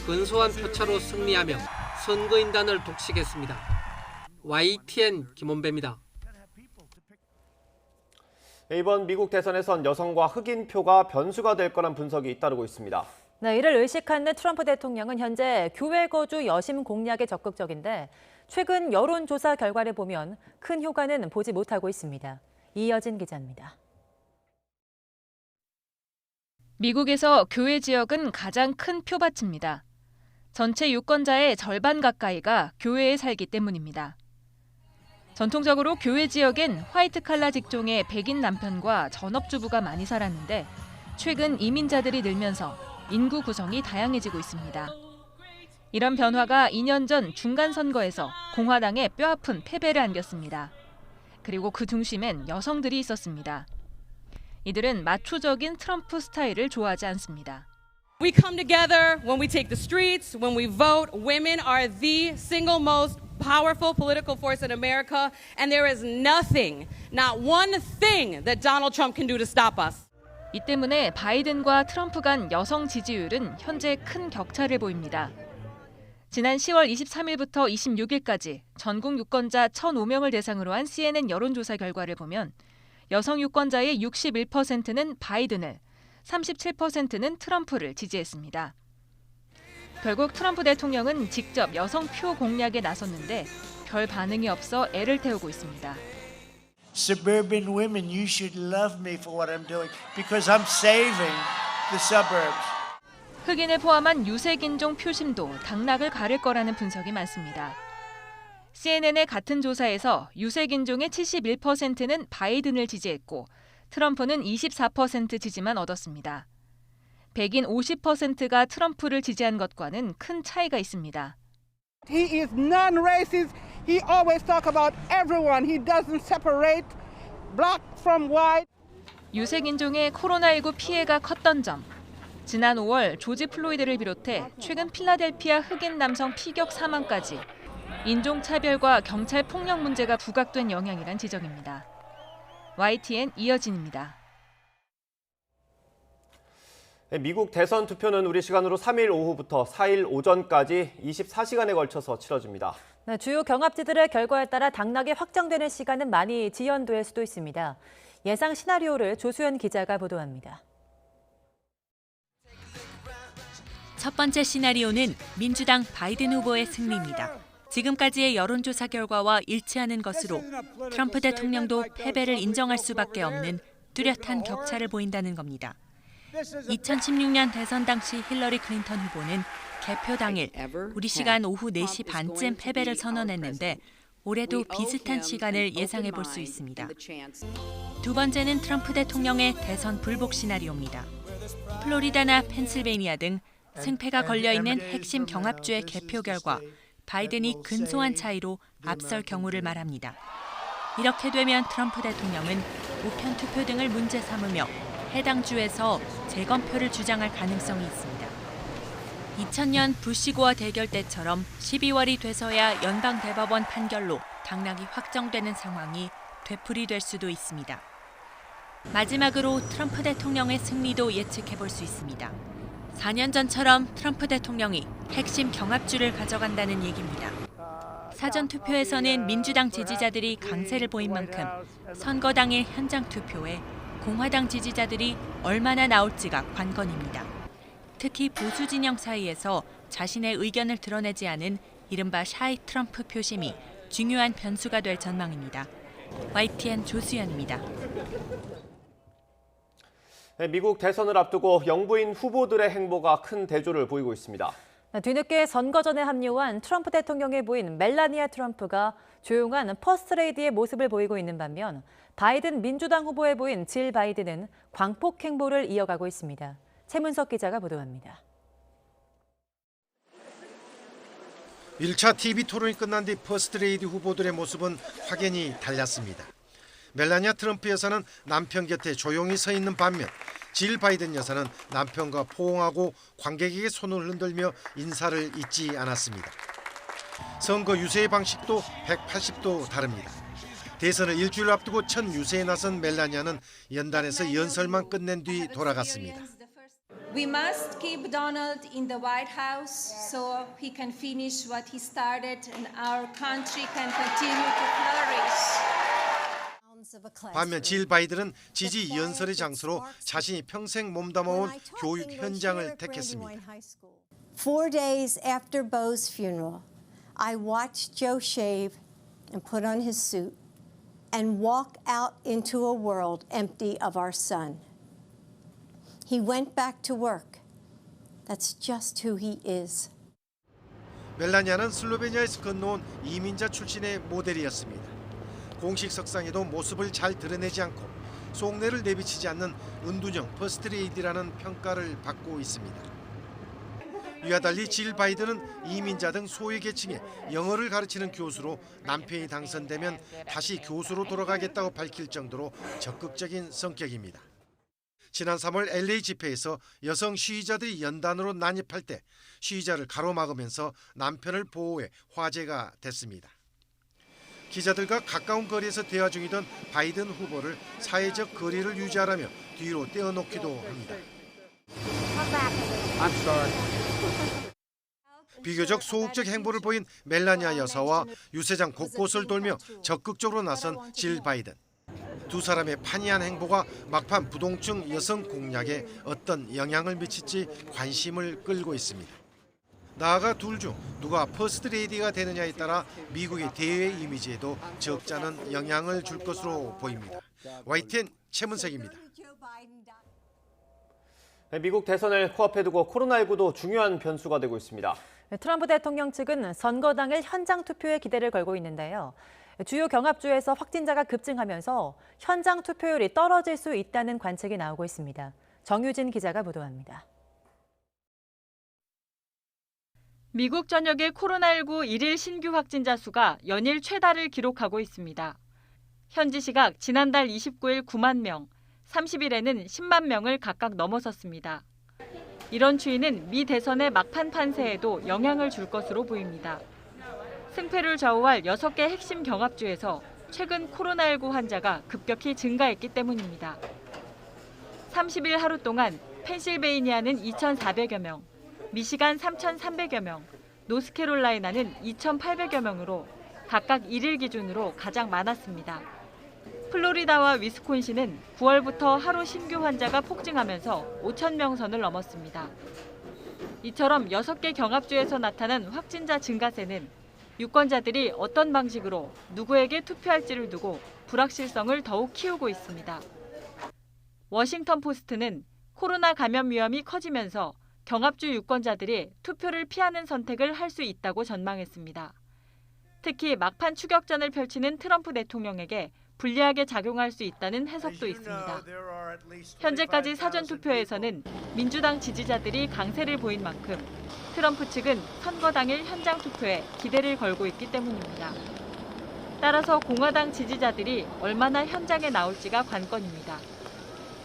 근소한 표차로 승리하며 선거인단을 독식했습니다. YTN 김원배입니다. 이번 미국 대선에선 여성과 흑인표가 변수가 될 거란 분석이 잇따르고 있습니다. 네, 이를 의식하는 트럼프 대통령은 현재 교회 거주 여심 공략에 적극적인데 최근 여론조사 결과를 보면 큰 효과는 보지 못하고 있습니다. 이여진 기자입니다. 미국에서 교회 지역은 가장 큰 표밭입니다. 전체 유권자의 절반 가까이가 교회에 살기 때문입니다. 전통적으로 교회 지역엔 화이트 칼라 직종의 백인 남편과 전업주부가 많이 살았는데 최근 이민자들이 늘면서 인구 구성이 다양해지고 있습니다. 이런 변화가 2년 전 중간선거에서 공화당에 뼈아픈 패배를 안겼습니다. 그리고 그 중심엔 여성들이 있었습니다. 이들은 마초적인 트럼프 스타일을 좋아하지 않습니다. We come together when we take the streets, when we vote. Women are the single most powerful political force in America, and there is nothing, not one thing that Donald Trump can do to stop us. 이 때문에 바이든과 트럼프 간 여성 지지율은 현재 큰 격차를 보입니다. 지난 10월 23일부터 26일까지 전국 유권자 1,005명을 대상으로 한 CNN 여론조사 결과를 보면 여성 유권자의 61%는 바이든을, 37%는 트럼프를 지지했습니다. 결국 트럼프 대통령은 직접 여성 표 공략에 나섰는데 별 반응이 없어 애를 태우고 있습니다. Suburban women, you should love me for what I'm doing because I'm saving the suburbs. 흑인을 포함한 유색인종 표심도 당락을 가를 거라는 분석이 많습니다. CNN의 같은 조사에서 유색인종의 71%는 바이든을 지지했고 트럼프는 24% 지지만 얻었습니다. 백인 50%가 트럼프를 지지한 것과는 큰 차이가 있습니다. He is non-racist. He always talk about everyone. He doesn't separate black from white. 유색인종의 코로나19 피해가 컸던 점. 지난 5월 조지 플로이드를 비롯해 최근 필라델피아 흑인 남성 피격 사망까지 인종차별과 경찰 폭력 문제가 부각된 영향이란 지적입니다. YTN 이여진입니다. 미국 대선 투표는 우리 시간으로 3일 오후부터 4일 오전까지 24시간에 걸쳐서 치러집니다. 네, 주요 경합지들의 결과에 따라 당락이 확정되는 시간은 많이 지연될 수도 있습니다. 예상 시나리오를 조수연 기자가 보도합니다. 첫 번째 시나리오는 민주당 바이든 후보의 승리입니다. 지금까지의 여론조사 결과와 일치하는 것으로 트럼프 대통령도 패배를 인정할 수밖에 없는 뚜렷한 격차를 보인다는 겁니다. 2016년 대선 당시 힐러리 클린턴 후보는 개표 당일 우리 시간 오후 4시 반쯤 패배를 선언했는데 올해도 비슷한 시간을 예상해 볼 수 있습니다. 두 번째는 트럼프 대통령의 대선 불복 시나리오입니다. 플로리다나 펜실베이니아 등 승패가 걸려있는 핵심 경합주의 개표 결과 바이든이 근소한 차이로 앞설 경우를 말합니다. 이렇게 되면 트럼프 대통령은 우편 투표 등을 문제 삼으며 해당 주에서 재검표를 주장할 가능성이 있습니다. 2000년 부시 고어 대결 때처럼 12월이 돼서야 연방 대법원 판결로 당락이 확정되는 상황이 되풀이될 수도 있습니다. 마지막으로 트럼프 대통령의 승리도 예측해 볼 수 있습니다. 4년 전처럼 트럼프 대통령이 핵심 경합주를 가져간다는 얘기입니다. 사전 투표에서는 민주당 지지자들이 강세를 보인 만큼 선거 당일 현장 투표에 공화당 지지자들이 얼마나 나올지가 관건입니다. 특히 보수 진영 사이에서 자신의 의견을 드러내지 않은 이른바 샤이 트럼프 표심이 중요한 변수가 될 전망입니다. YTN 조수연입니다. 네, 미국 대선을 앞두고 영부인 후보들의 행보가 큰 대조를 보이고 있습니다. 뒤늦게 선거전에 합류한 트럼프 대통령의 부인 멜라니아 트럼프가 조용한 퍼스트레이디의 모습을 보이고 있는 반면 바이든 민주당 후보의 부인 질 바이든은 광폭 행보를 이어가고 있습니다. 최문석 기자가 보도합니다. 1차 TV 토론이 끝난 뒤 퍼스트레이디 후보들의 모습은 확연히 달랐습니다. 멜라니아 트럼프 여사는 남편 곁에 조용히 서 있는 반면 질 바이든 여사는 남편과 포옹하고 관객에게 손을 흔들며 인사를 잊지 않았습니다. 선거 유세 방식도 180도 다릅니다. 대선을 일주일 앞두고 첫 유세에 나선 멜라니아는 연단에서 연설만 끝낸 뒤 돌아갔습니다. We must keep Donald in the White House so he can finish what he started and our country can continue to flourish. 반면 질 바이든은 지지 연설의 장소로 자신이 평생 몸담아온 교육 현장을 택했습니다. 4 days after Beau's funeral, I watched Joe shave and put on his suit and walk out into a world empty of our son. He went back to work. That's just who he is. 멜라니아는 슬로베니아에서 건너온 이민자 출신의 모델이었습니다. 공식 석상에도 모습을 잘 드러내지 않고 속내를 내비치지 않는 은둔형 퍼스트레이디라는 평가를 받고 있습니다. 이와 달리 질 바이든은 이민자 등 소외 계층에 영어를 가르치는 교수로 남편이 당선되면 다시 교수로 돌아가겠다고 밝힐 정도로 적극적인 성격입니다. 지난 3월 LA 집회에서 여성 시위자들이 연단으로 난입할 때 시위자를 가로막으면서 남편을 보호해 화제가 됐습니다. 기자들과 가까운 거리에서 대화 중이던 바이든 후보를 사회적 거리를 유지하라며 뒤로 떼어놓기도 합니다. 비교적 소극적 행보를 보인 멜라니아 여사와 유세장 곳곳을 돌며 적극적으로 나선 질 바이든. 두 사람의 판이한 행보가 막판 부동층 여성 공략에 어떤 영향을 미칠지 관심을 끌고 있습니다. 나아가 둘 중 누가 퍼스트레이디가 되느냐에 따라 미국의 대외 이미지에도 적지 않은 영향을 줄 것으로 보입니다. YTN 최문석입니다. 미국 대선을 코앞에 두고 코로나19도 중요한 변수가 되고 있습니다. 트럼프 대통령 측은 선거 당일 현장 투표에 기대를 걸고 있는데요. 주요 경합주에서 확진자가 급증하면서 현장 투표율이 떨어질 수 있다는 관측이 나오고 있습니다. 정유진 기자가 보도합니다. 미국 전역의 코로나19 일일 신규 확진자 수가 연일 최다를 기록하고 있습니다. 현지 시각 지난달 29일 9만 명, 30일에는 10만 명을 각각 넘어섰습니다. 이런 추이는 미 대선의 막판 판세에도 영향을 줄 것으로 보입니다. 승패를 좌우할 6개 핵심 경합주에서 최근 코로나19 환자가 급격히 증가했기 때문입니다. 30일 하루 동안 펜실베이니아는 2,400여 명, 미시간 3,300여 명, 노스캐롤라이나는 2,800여 명으로 각각 1일 기준으로 가장 많았습니다. 플로리다와 위스콘신은 9월부터 하루 신규 환자가 폭증하면서 5천 명 선을 넘었습니다. 이처럼 6개 경합주에서 나타난 확진자 증가세는 유권자들이 어떤 방식으로 누구에게 투표할지를 두고 불확실성을 더욱 키우고 있습니다. 워싱턴 포스트는 코로나 감염 위험이 커지면서 경합주 유권자들이 투표를 피하는 선택을 할 수 있다고 전망했습니다. 특히 막판 추격전을 펼치는 트럼프 대통령에게 불리하게 작용할 수 있다는 해석도 있습니다. 현재까지 사전투표에서는 민주당 지지자들이 강세를 보인 만큼 트럼프 측은 선거 당일 현장 투표에 기대를 걸고 있기 때문입니다. 따라서 공화당 지지자들이 얼마나 현장에 나올지가 관건입니다.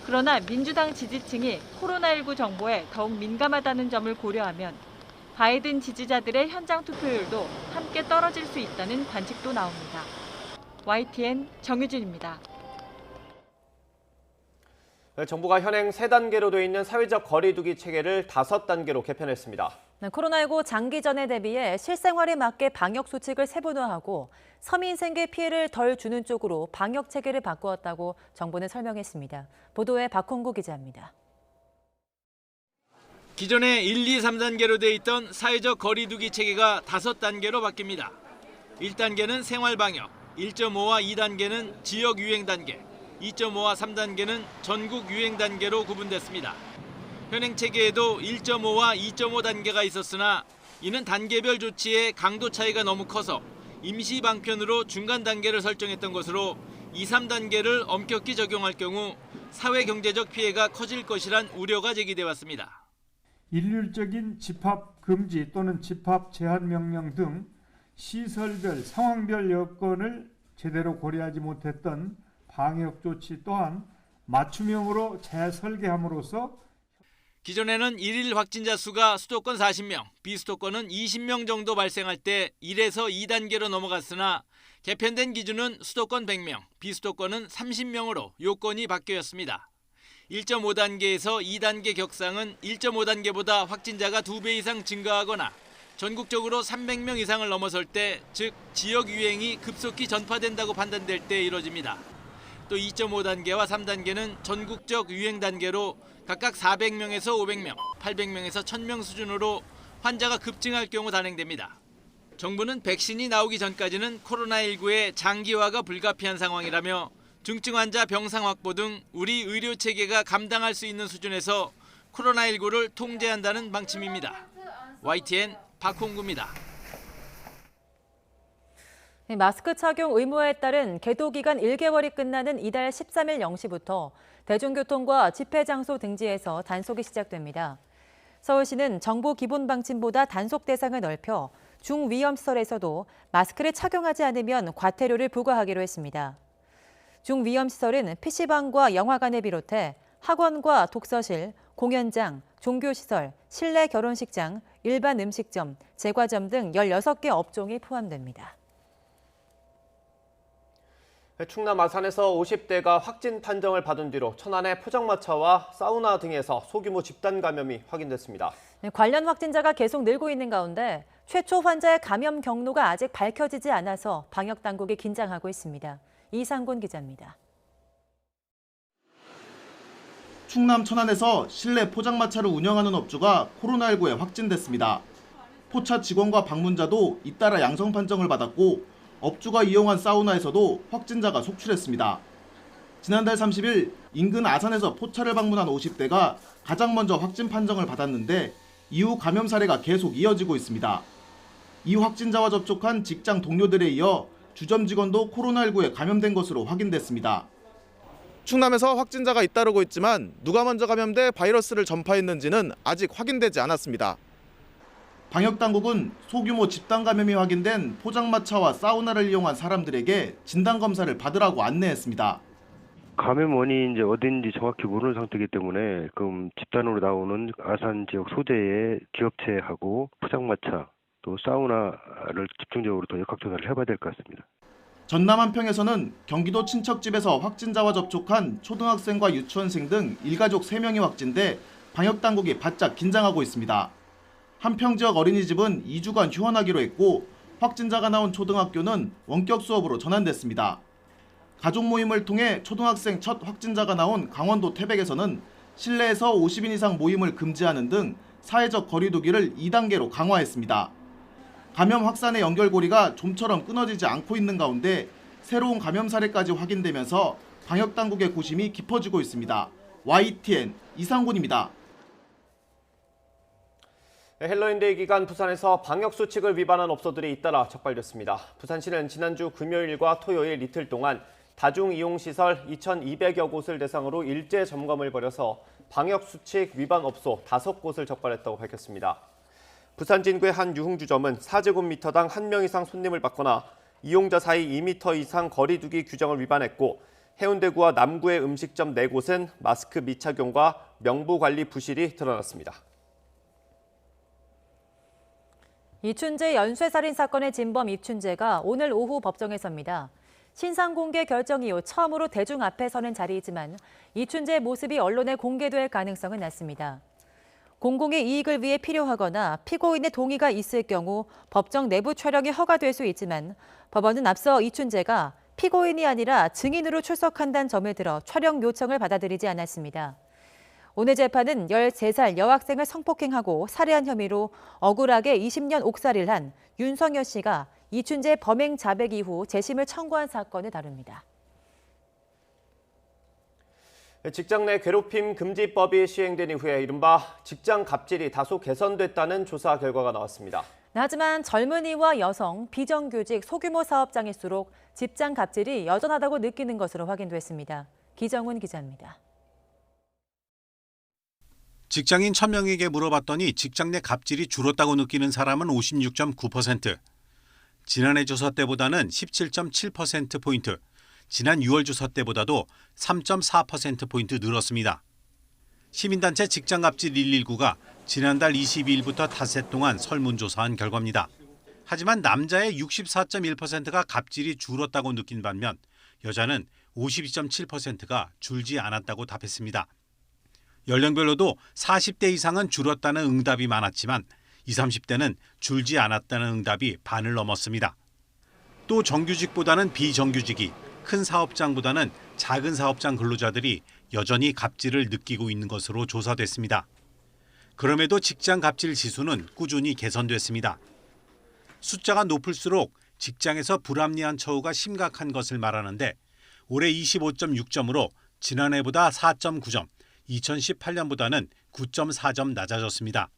그러나 민주당 지지층이 코로나19 정보에 더욱 민감하다는 점을 고려하면 바이든 지지자들의 현장 투표율도 함께 떨어질 수 있다는 관측도 나옵니다. YTN 정유진입니다. 정부가 현행 3단계로 돼 있는 사회적 거리두기 체계를 5단계로 개편했습니다. 코로나19 장기전에 대비해 실생활에 맞게 방역 수칙을 세분화하고 서민 생계 피해를 덜 주는 쪽으로 방역 체계를 바꾸었다고 정부는 설명했습니다. 보도에 박홍구 기자입니다. 기존에 1, 2, 3단계로 돼 있던 사회적 거리두기 체계가 5단계로 바뀝니다. 1단계는 생활방역, 1.5와 2단계는 지역 유행 단계, 2.5와 3단계는 전국 유행 단계로 구분됐습니다. 현행 체계에도 1.5와 2.5 단계가 있었으나 이는 단계별 조치의 강도 차이가 너무 커서 임시 방편으로 중간 단계를 설정했던 것으로 2, 3단계를 엄격히 적용할 경우 사회 경제적 피해가 커질 것이란 우려가 제기돼 왔습니다. 일률적인 집합 금지 또는 집합 제한 명령 등 시설별, 상황별 여건을 제대로 고려하지 못했던 방역 조치 또한 맞춤형으로 재설계함으로써 기존에는 1일 확진자 수가 수도권 40명, 비수도권은 20명 정도 발생할 때 1에서 2단계로 넘어갔으나 개편된 기준은 수도권 100명, 비수도권은 30명으로 요건이 바뀌었습니다. 1.5단계에서 2단계 격상은 1.5단계보다 확진자가 2배 이상 증가하거나 전국적으로 300명 이상을 넘어설 때, 즉 지역 유행이 급속히 전파된다고 판단될 때 이뤄집니다. 또 2.5단계와 3단계는 전국적 유행 단계로 각각 400명에서 500명, 800명에서 1000명 수준으로 환자가 급증할 경우 단행됩니다. 정부는 백신이 나오기 전까지는 코로나19의 장기화가 불가피한 상황이라며 중증 환자 병상 확보 등 우리 의료 체계가 감당할 수 있는 수준에서 코로나19를 통제한다는 방침입니다. YTN 박홍구입니다. 마스크 착용 의무화에 따른 계도 기간 1개월이 끝나는 이달 13일 0시부터 대중교통과 집회 장소 등지에서 단속이 시작됩니다. 서울시는 정부 기본 방침보다 단속 대상을 넓혀 중위험시설에서도 마스크를 착용하지 않으면 과태료를 부과하기로 했습니다. 중위험시설은 PC방과 영화관을 비롯해 학원과 독서실, 공연장, 종교시설, 실내 결혼식장, 일반 음식점, 제과점 등 16개 업종이 포함됩니다. 충남 아산에서 50대가 확진 판정을 받은 뒤로 천안의 포장마차와 사우나 등에서 소규모 집단 감염이 확인됐습니다. 관련 확진자가 계속 늘고 있는 가운데 최초 환자의 감염 경로가 아직 밝혀지지 않아서 방역당국이 긴장하고 있습니다. 이상곤 기자입니다. 충남 천안에서 실내 포장마차를 운영하는 업주가 코로나19에 확진됐습니다. 포차 직원과 방문자도 잇따라 양성 판정을 받았고 업주가 이용한 사우나에서도 확진자가 속출했습니다. 지난달 30일 인근 아산에서 포차를 방문한 50대가 가장 먼저 확진 판정을 받았는데 이후 감염 사례가 계속 이어지고 있습니다. 이 확진자와 접촉한 직장 동료들에 이어 주점 직원도 코로나19에 감염된 것으로 확인됐습니다. 충남에서 확진자가 잇따르고 있지만 누가 먼저 감염돼 바이러스를 전파했는지는 아직 확인되지 않았습니다. 방역당국은 소규모 집단 감염이 확인된 포장마차와 사우나를 이용한 사람들에게 진단검사를 받으라고 안내했습니다. 감염 원인이 이제 어딘지 정확히 모르는 상태이기 때문에 그럼 집단으로 나오는 아산 지역 소재의 기업체하고 포장마차 또 사우나를 집중적으로 더 역학조사를 해봐야 될 것 같습니다. 전남 한평에서는 경기도 친척집에서 확진자와 접촉한 초등학생과 유치원생 등 일가족 3명이 확진돼 방역당국이 바짝 긴장하고 있습니다. 한평 지역 어린이집은 2주간 휴원하기로 했고 확진자가 나온 초등학교는 원격 수업으로 전환됐습니다. 가족 모임을 통해 초등학생 첫 확진자가 나온 강원도 태백에서는 실내에서 50인 이상 모임을 금지하는 등 사회적 거리두기를 2단계로 강화했습니다. 감염 확산의 연결고리가 좀처럼 끊어지지 않고 있는 가운데 새로운 감염 사례까지 확인되면서 방역당국의 고심이 깊어지고 있습니다. YTN 이상곤입니다. 헬로윈데이 기간 부산에서 방역수칙을 위반한 업소들이 잇따라 적발됐습니다. 부산시는 지난주 금요일과 토요일 이틀 동안 다중이용시설 2,200여 곳을 대상으로 일제 점검을 벌여서 방역수칙 위반 업소 5곳을 적발했다고 밝혔습니다. 부산 진구의 한 유흥주점은 4제곱미터당 1명 이상 손님을 받거나 이용자 사이 2m 이상 거리두기 규정을 위반했고 해운대구와 남구의 음식점 4곳은 마스크 미착용과 명부관리 부실이 드러났습니다. 이춘재 연쇄살인 사건의 진범 이춘재가 오늘 오후 법정에 섭니다. 신상 공개 결정 이후 처음으로 대중 앞에 서는 자리이지만 이춘재의 모습이 언론에 공개될 가능성은 낮습니다. 공공의 이익을 위해 필요하거나 피고인의 동의가 있을 경우 법정 내부 촬영이 허가될 수 있지만 법원은 앞서 이춘재가 피고인이 아니라 증인으로 출석한다는 점을 들어 촬영 요청을 받아들이지 않았습니다. 오늘 재판은 13살 여학생을 성폭행하고 살해한 혐의로 억울하게 20년 옥살이를 한 윤성여 씨가 이춘재 범행 자백 이후 재심을 청구한 사건을 다룹니다. 직장 내 괴롭힘 금지법이 시행된 이후에 이른바 직장 갑질이 다소 개선됐다는 조사 결과가 나왔습니다. 하지만 젊은이와 여성, 비정규직, 소규모 사업장일수록 직장 갑질이 여전하다고 느끼는 것으로 확인됐습니다. 기정훈 기자입니다. 직장인 1000명에게 물어봤더니 직장 내 갑질이 줄었다고 느끼는 사람은 56.9%, 지난해 조사 때보다는 17.7%포인트, 지난 6월 조사 때보다도 3.4%포인트 늘었습니다. 시민단체 직장갑질 119가 지난달 22일부터 닷새 동안 설문조사한 결과입니다. 하지만 남자의 64.1%가 갑질이 줄었다고 느낀 반면 여자는 52.7%가 줄지 않았다고 답했습니다. 연령별로도 40대 이상은 줄었다는 응답이 많았지만 20, 30대는 줄지 않았다는 응답이 반을 넘었습니다. 또 정규직보다는 비정규직이, 큰 사업장보다는 작은 사업장 근로자들이 여전히 갑질을 느끼고 있는 것으로 조사됐습니다. 그럼에도 직장 갑질 지수는 꾸준히 개선됐습니다. 숫자가 높을수록 직장에서 불합리한 처우가 심각한 것을 말하는데 올해 25.6점으로 지난해보다 4.9점, 2018년보다는 9.4점 낮아졌습니다.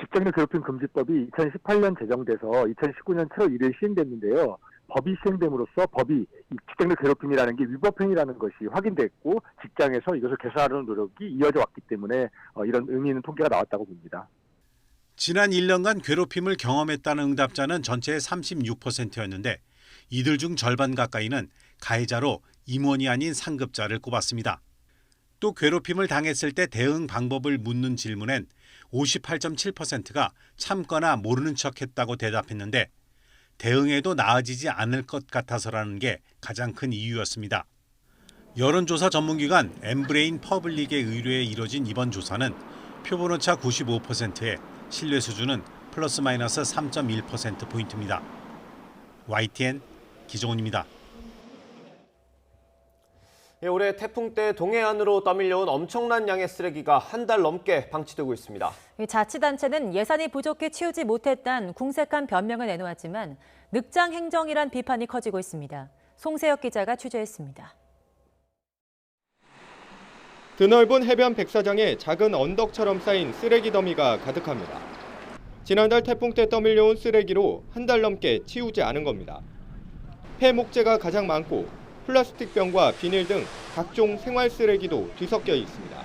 직장 내 괴롭힘 금지법이 2018년 제정돼서 2019년 7월 1일 시행됐는데요. 법이 시행됨으로써 법이 직장 내 괴롭힘이라는 게 위법행위라는 것이 확인됐고 직장에서 이것을 개선하려는 노력이 이어져 왔기 때문에 이런 의미 있는 통계가 나왔다고 봅니다. 지난 1년간 괴롭힘을 경험했다는 응답자는 전체의 36%였는데 이들 중 절반 가까이는 가해자로 임원이 아닌 상급자를 꼽았습니다. 또 괴롭힘을 당했을 때 대응 방법을 묻는 질문엔 58.7%가 참거나 모르는 척했다고 대답했는데 대응해도 나아지지 않을 것 같아서라는 게 가장 큰 이유였습니다. 여론조사 전문기관 엠브레인 퍼블릭의 의뢰에 이뤄진 이번 조사는 표본오차 95%에 신뢰 수준은 플러스 마이너스 3.1%포인트입니다. YTN 기정훈입니다. 올해 태풍 때 동해안으로 떠밀려온 엄청난 양의 쓰레기가 한 달 넘게 방치되고 있습니다. 자치단체는 예산이 부족해 치우지 못했다는 궁색한 변명을 내놓았지만 늑장 행정이란 비판이 커지고 있습니다. 송세혁 기자가 취재했습니다. 드넓은 해변 백사장에 작은 언덕처럼 쌓인 쓰레기 더미가 가득합니다. 지난달 태풍 때 떠밀려온 쓰레기로 한 달 넘게 치우지 않은 겁니다. 폐목재가 가장 많고 플라스틱 병과 비닐 등 각종 생활 쓰레기도 뒤섞여 있습니다.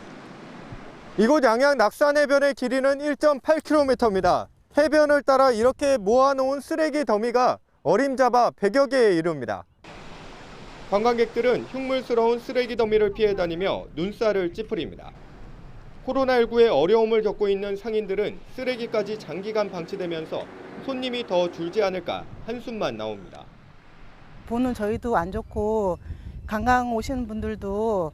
이곳 양양 낙산 해변의 길이는 1.8km입니다. 해변을 따라 이렇게 모아놓은 쓰레기 더미가 어림잡아 100여 개에 이릅니다. 관광객들은 흉물스러운 쓰레기 더미를 피해 다니며 눈살을 찌푸립니다. 코로나19에 어려움을 겪고 있는 상인들은 쓰레기까지 장기간 방치되면서 손님이 더 줄지 않을까 한숨만 나옵니다. 보는 저희도 안 좋고 관광 오시는 분들도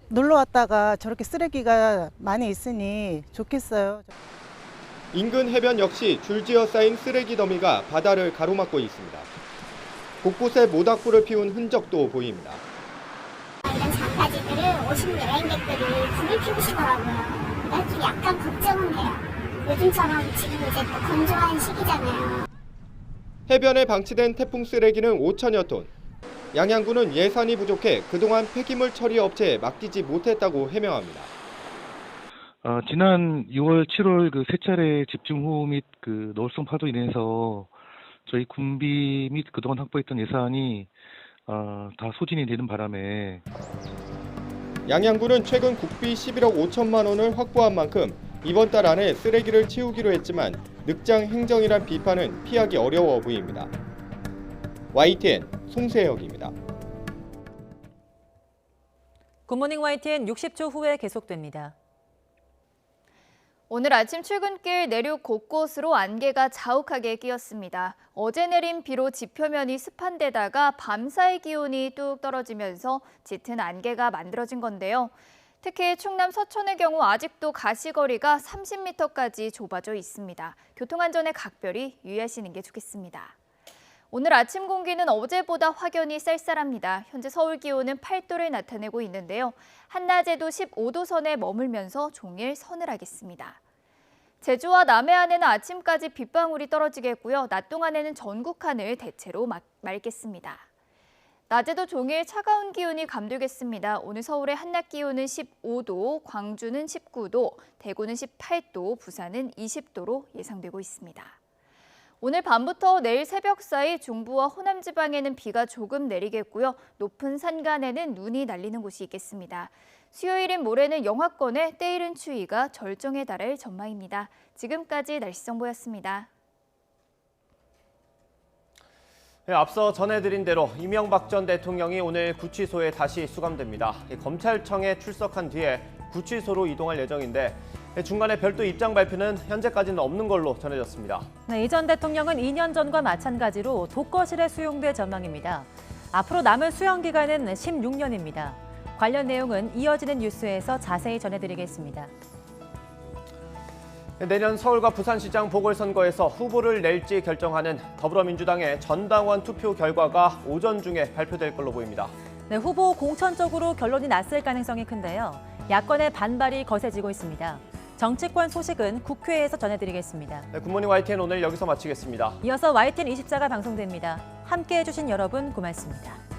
놀러 왔다가 저렇게 쓰레기가 많이 있으니 좋겠어요. 인근 해변 역시 줄지어 쌓인 쓰레기 더미가 바다를 가로막고 있습니다. 곳곳에 모닥불을 피운 흔적도 보입니다. 이런 장바지들을 오시는 여행객들이 불을 피우시더라고요. 그래서 좀 약간 걱정은 해요. 요즘처럼 지금 이제 또 건조한 시기잖아요. 해변에 방치된 태풍 쓰레기는 5천여 톤. 양양구는 예산이 부족해 그동안 폐기물 처리 업체에 맡기지 못했다고 해명합니다. 지난 6월, 7월 그 세 차례 집중호우 및 그 노을성 파도 인해서 저희 군비 및 그동안 확보했던 예산이 다 소진이 되는 바람에 양양구는 최근 국비 11억 5천만 원을 확보한 만큼 이번 달 안에 쓰레기를 치우기로 했지만 늑장 행정이란 비판은 피하기 어려워 보입니다. YTN 송세혁입니다. 굿모닝 YTN 60초 후에 계속됩니다. 오늘 아침 출근길 내륙 곳곳으로 안개가 자욱하게 끼었습니다. 어제 내린 비로 지표면이 습한 데다가 밤사이 기온이 뚝 떨어지면서 짙은 안개가 만들어진 건데요. 특히 충남 서천의 경우 아직도 가시거리가 30m까지 좁아져 있습니다. 교통안전에 각별히 유의하시는 게 좋겠습니다. 오늘 아침 공기는 어제보다 확연히 쌀쌀합니다. 현재 서울 기온은 8도를 나타내고 있는데요. 한낮에도 15도 선에 머물면서 종일 서늘하겠습니다. 제주와 남해안에는 아침까지 빗방울이 떨어지겠고요. 낮 동안에는 전국 하늘 대체로 맑겠습니다. 낮에도 종일 차가운 기온이 감돌겠습니다. 오늘 서울의 한낮 기온은 15도, 광주는 19도, 대구는 18도, 부산은 20도로 예상되고 있습니다. 오늘 밤부터 내일 새벽 사이 중부와 호남 지방에는 비가 조금 내리겠고요. 높은 산간에는 눈이 날리는 곳이 있겠습니다. 수요일인 모레는 영하권의 때이른 추위가 절정에 달할 전망입니다. 지금까지 날씨 정보였습니다. 네, 앞서 전해드린 대로 이명박 전 대통령이 오늘 구치소에 다시 수감됩니다. 검찰청에 출석한 뒤에 구치소로 이동할 예정인데 중간에 별도 입장 발표는 현재까지는 없는 걸로 전해졌습니다. 네, 이 전 대통령은 2년 전과 마찬가지로 독거실에 수용될 전망입니다. 앞으로 남은 수용 기간은 16년입니다. 관련 내용은 이어지는 뉴스에서 자세히 전해드리겠습니다. 내년 서울과 부산시장 보궐선거에서 후보를 낼지 결정하는 더불어민주당의 전당원 투표 결과가 오전 중에 발표될 걸로 보입니다. 네, 후보 공천적으로 결론이 났을 가능성이 큰데요. 야권의 반발이 거세지고 있습니다. 정치권 소식은 국회에서 전해드리겠습니다. 네, 굿모닝 YTN 오늘 여기서 마치겠습니다. 이어서 YTN 24가 방송됩니다. 함께해 주신 여러분 고맙습니다.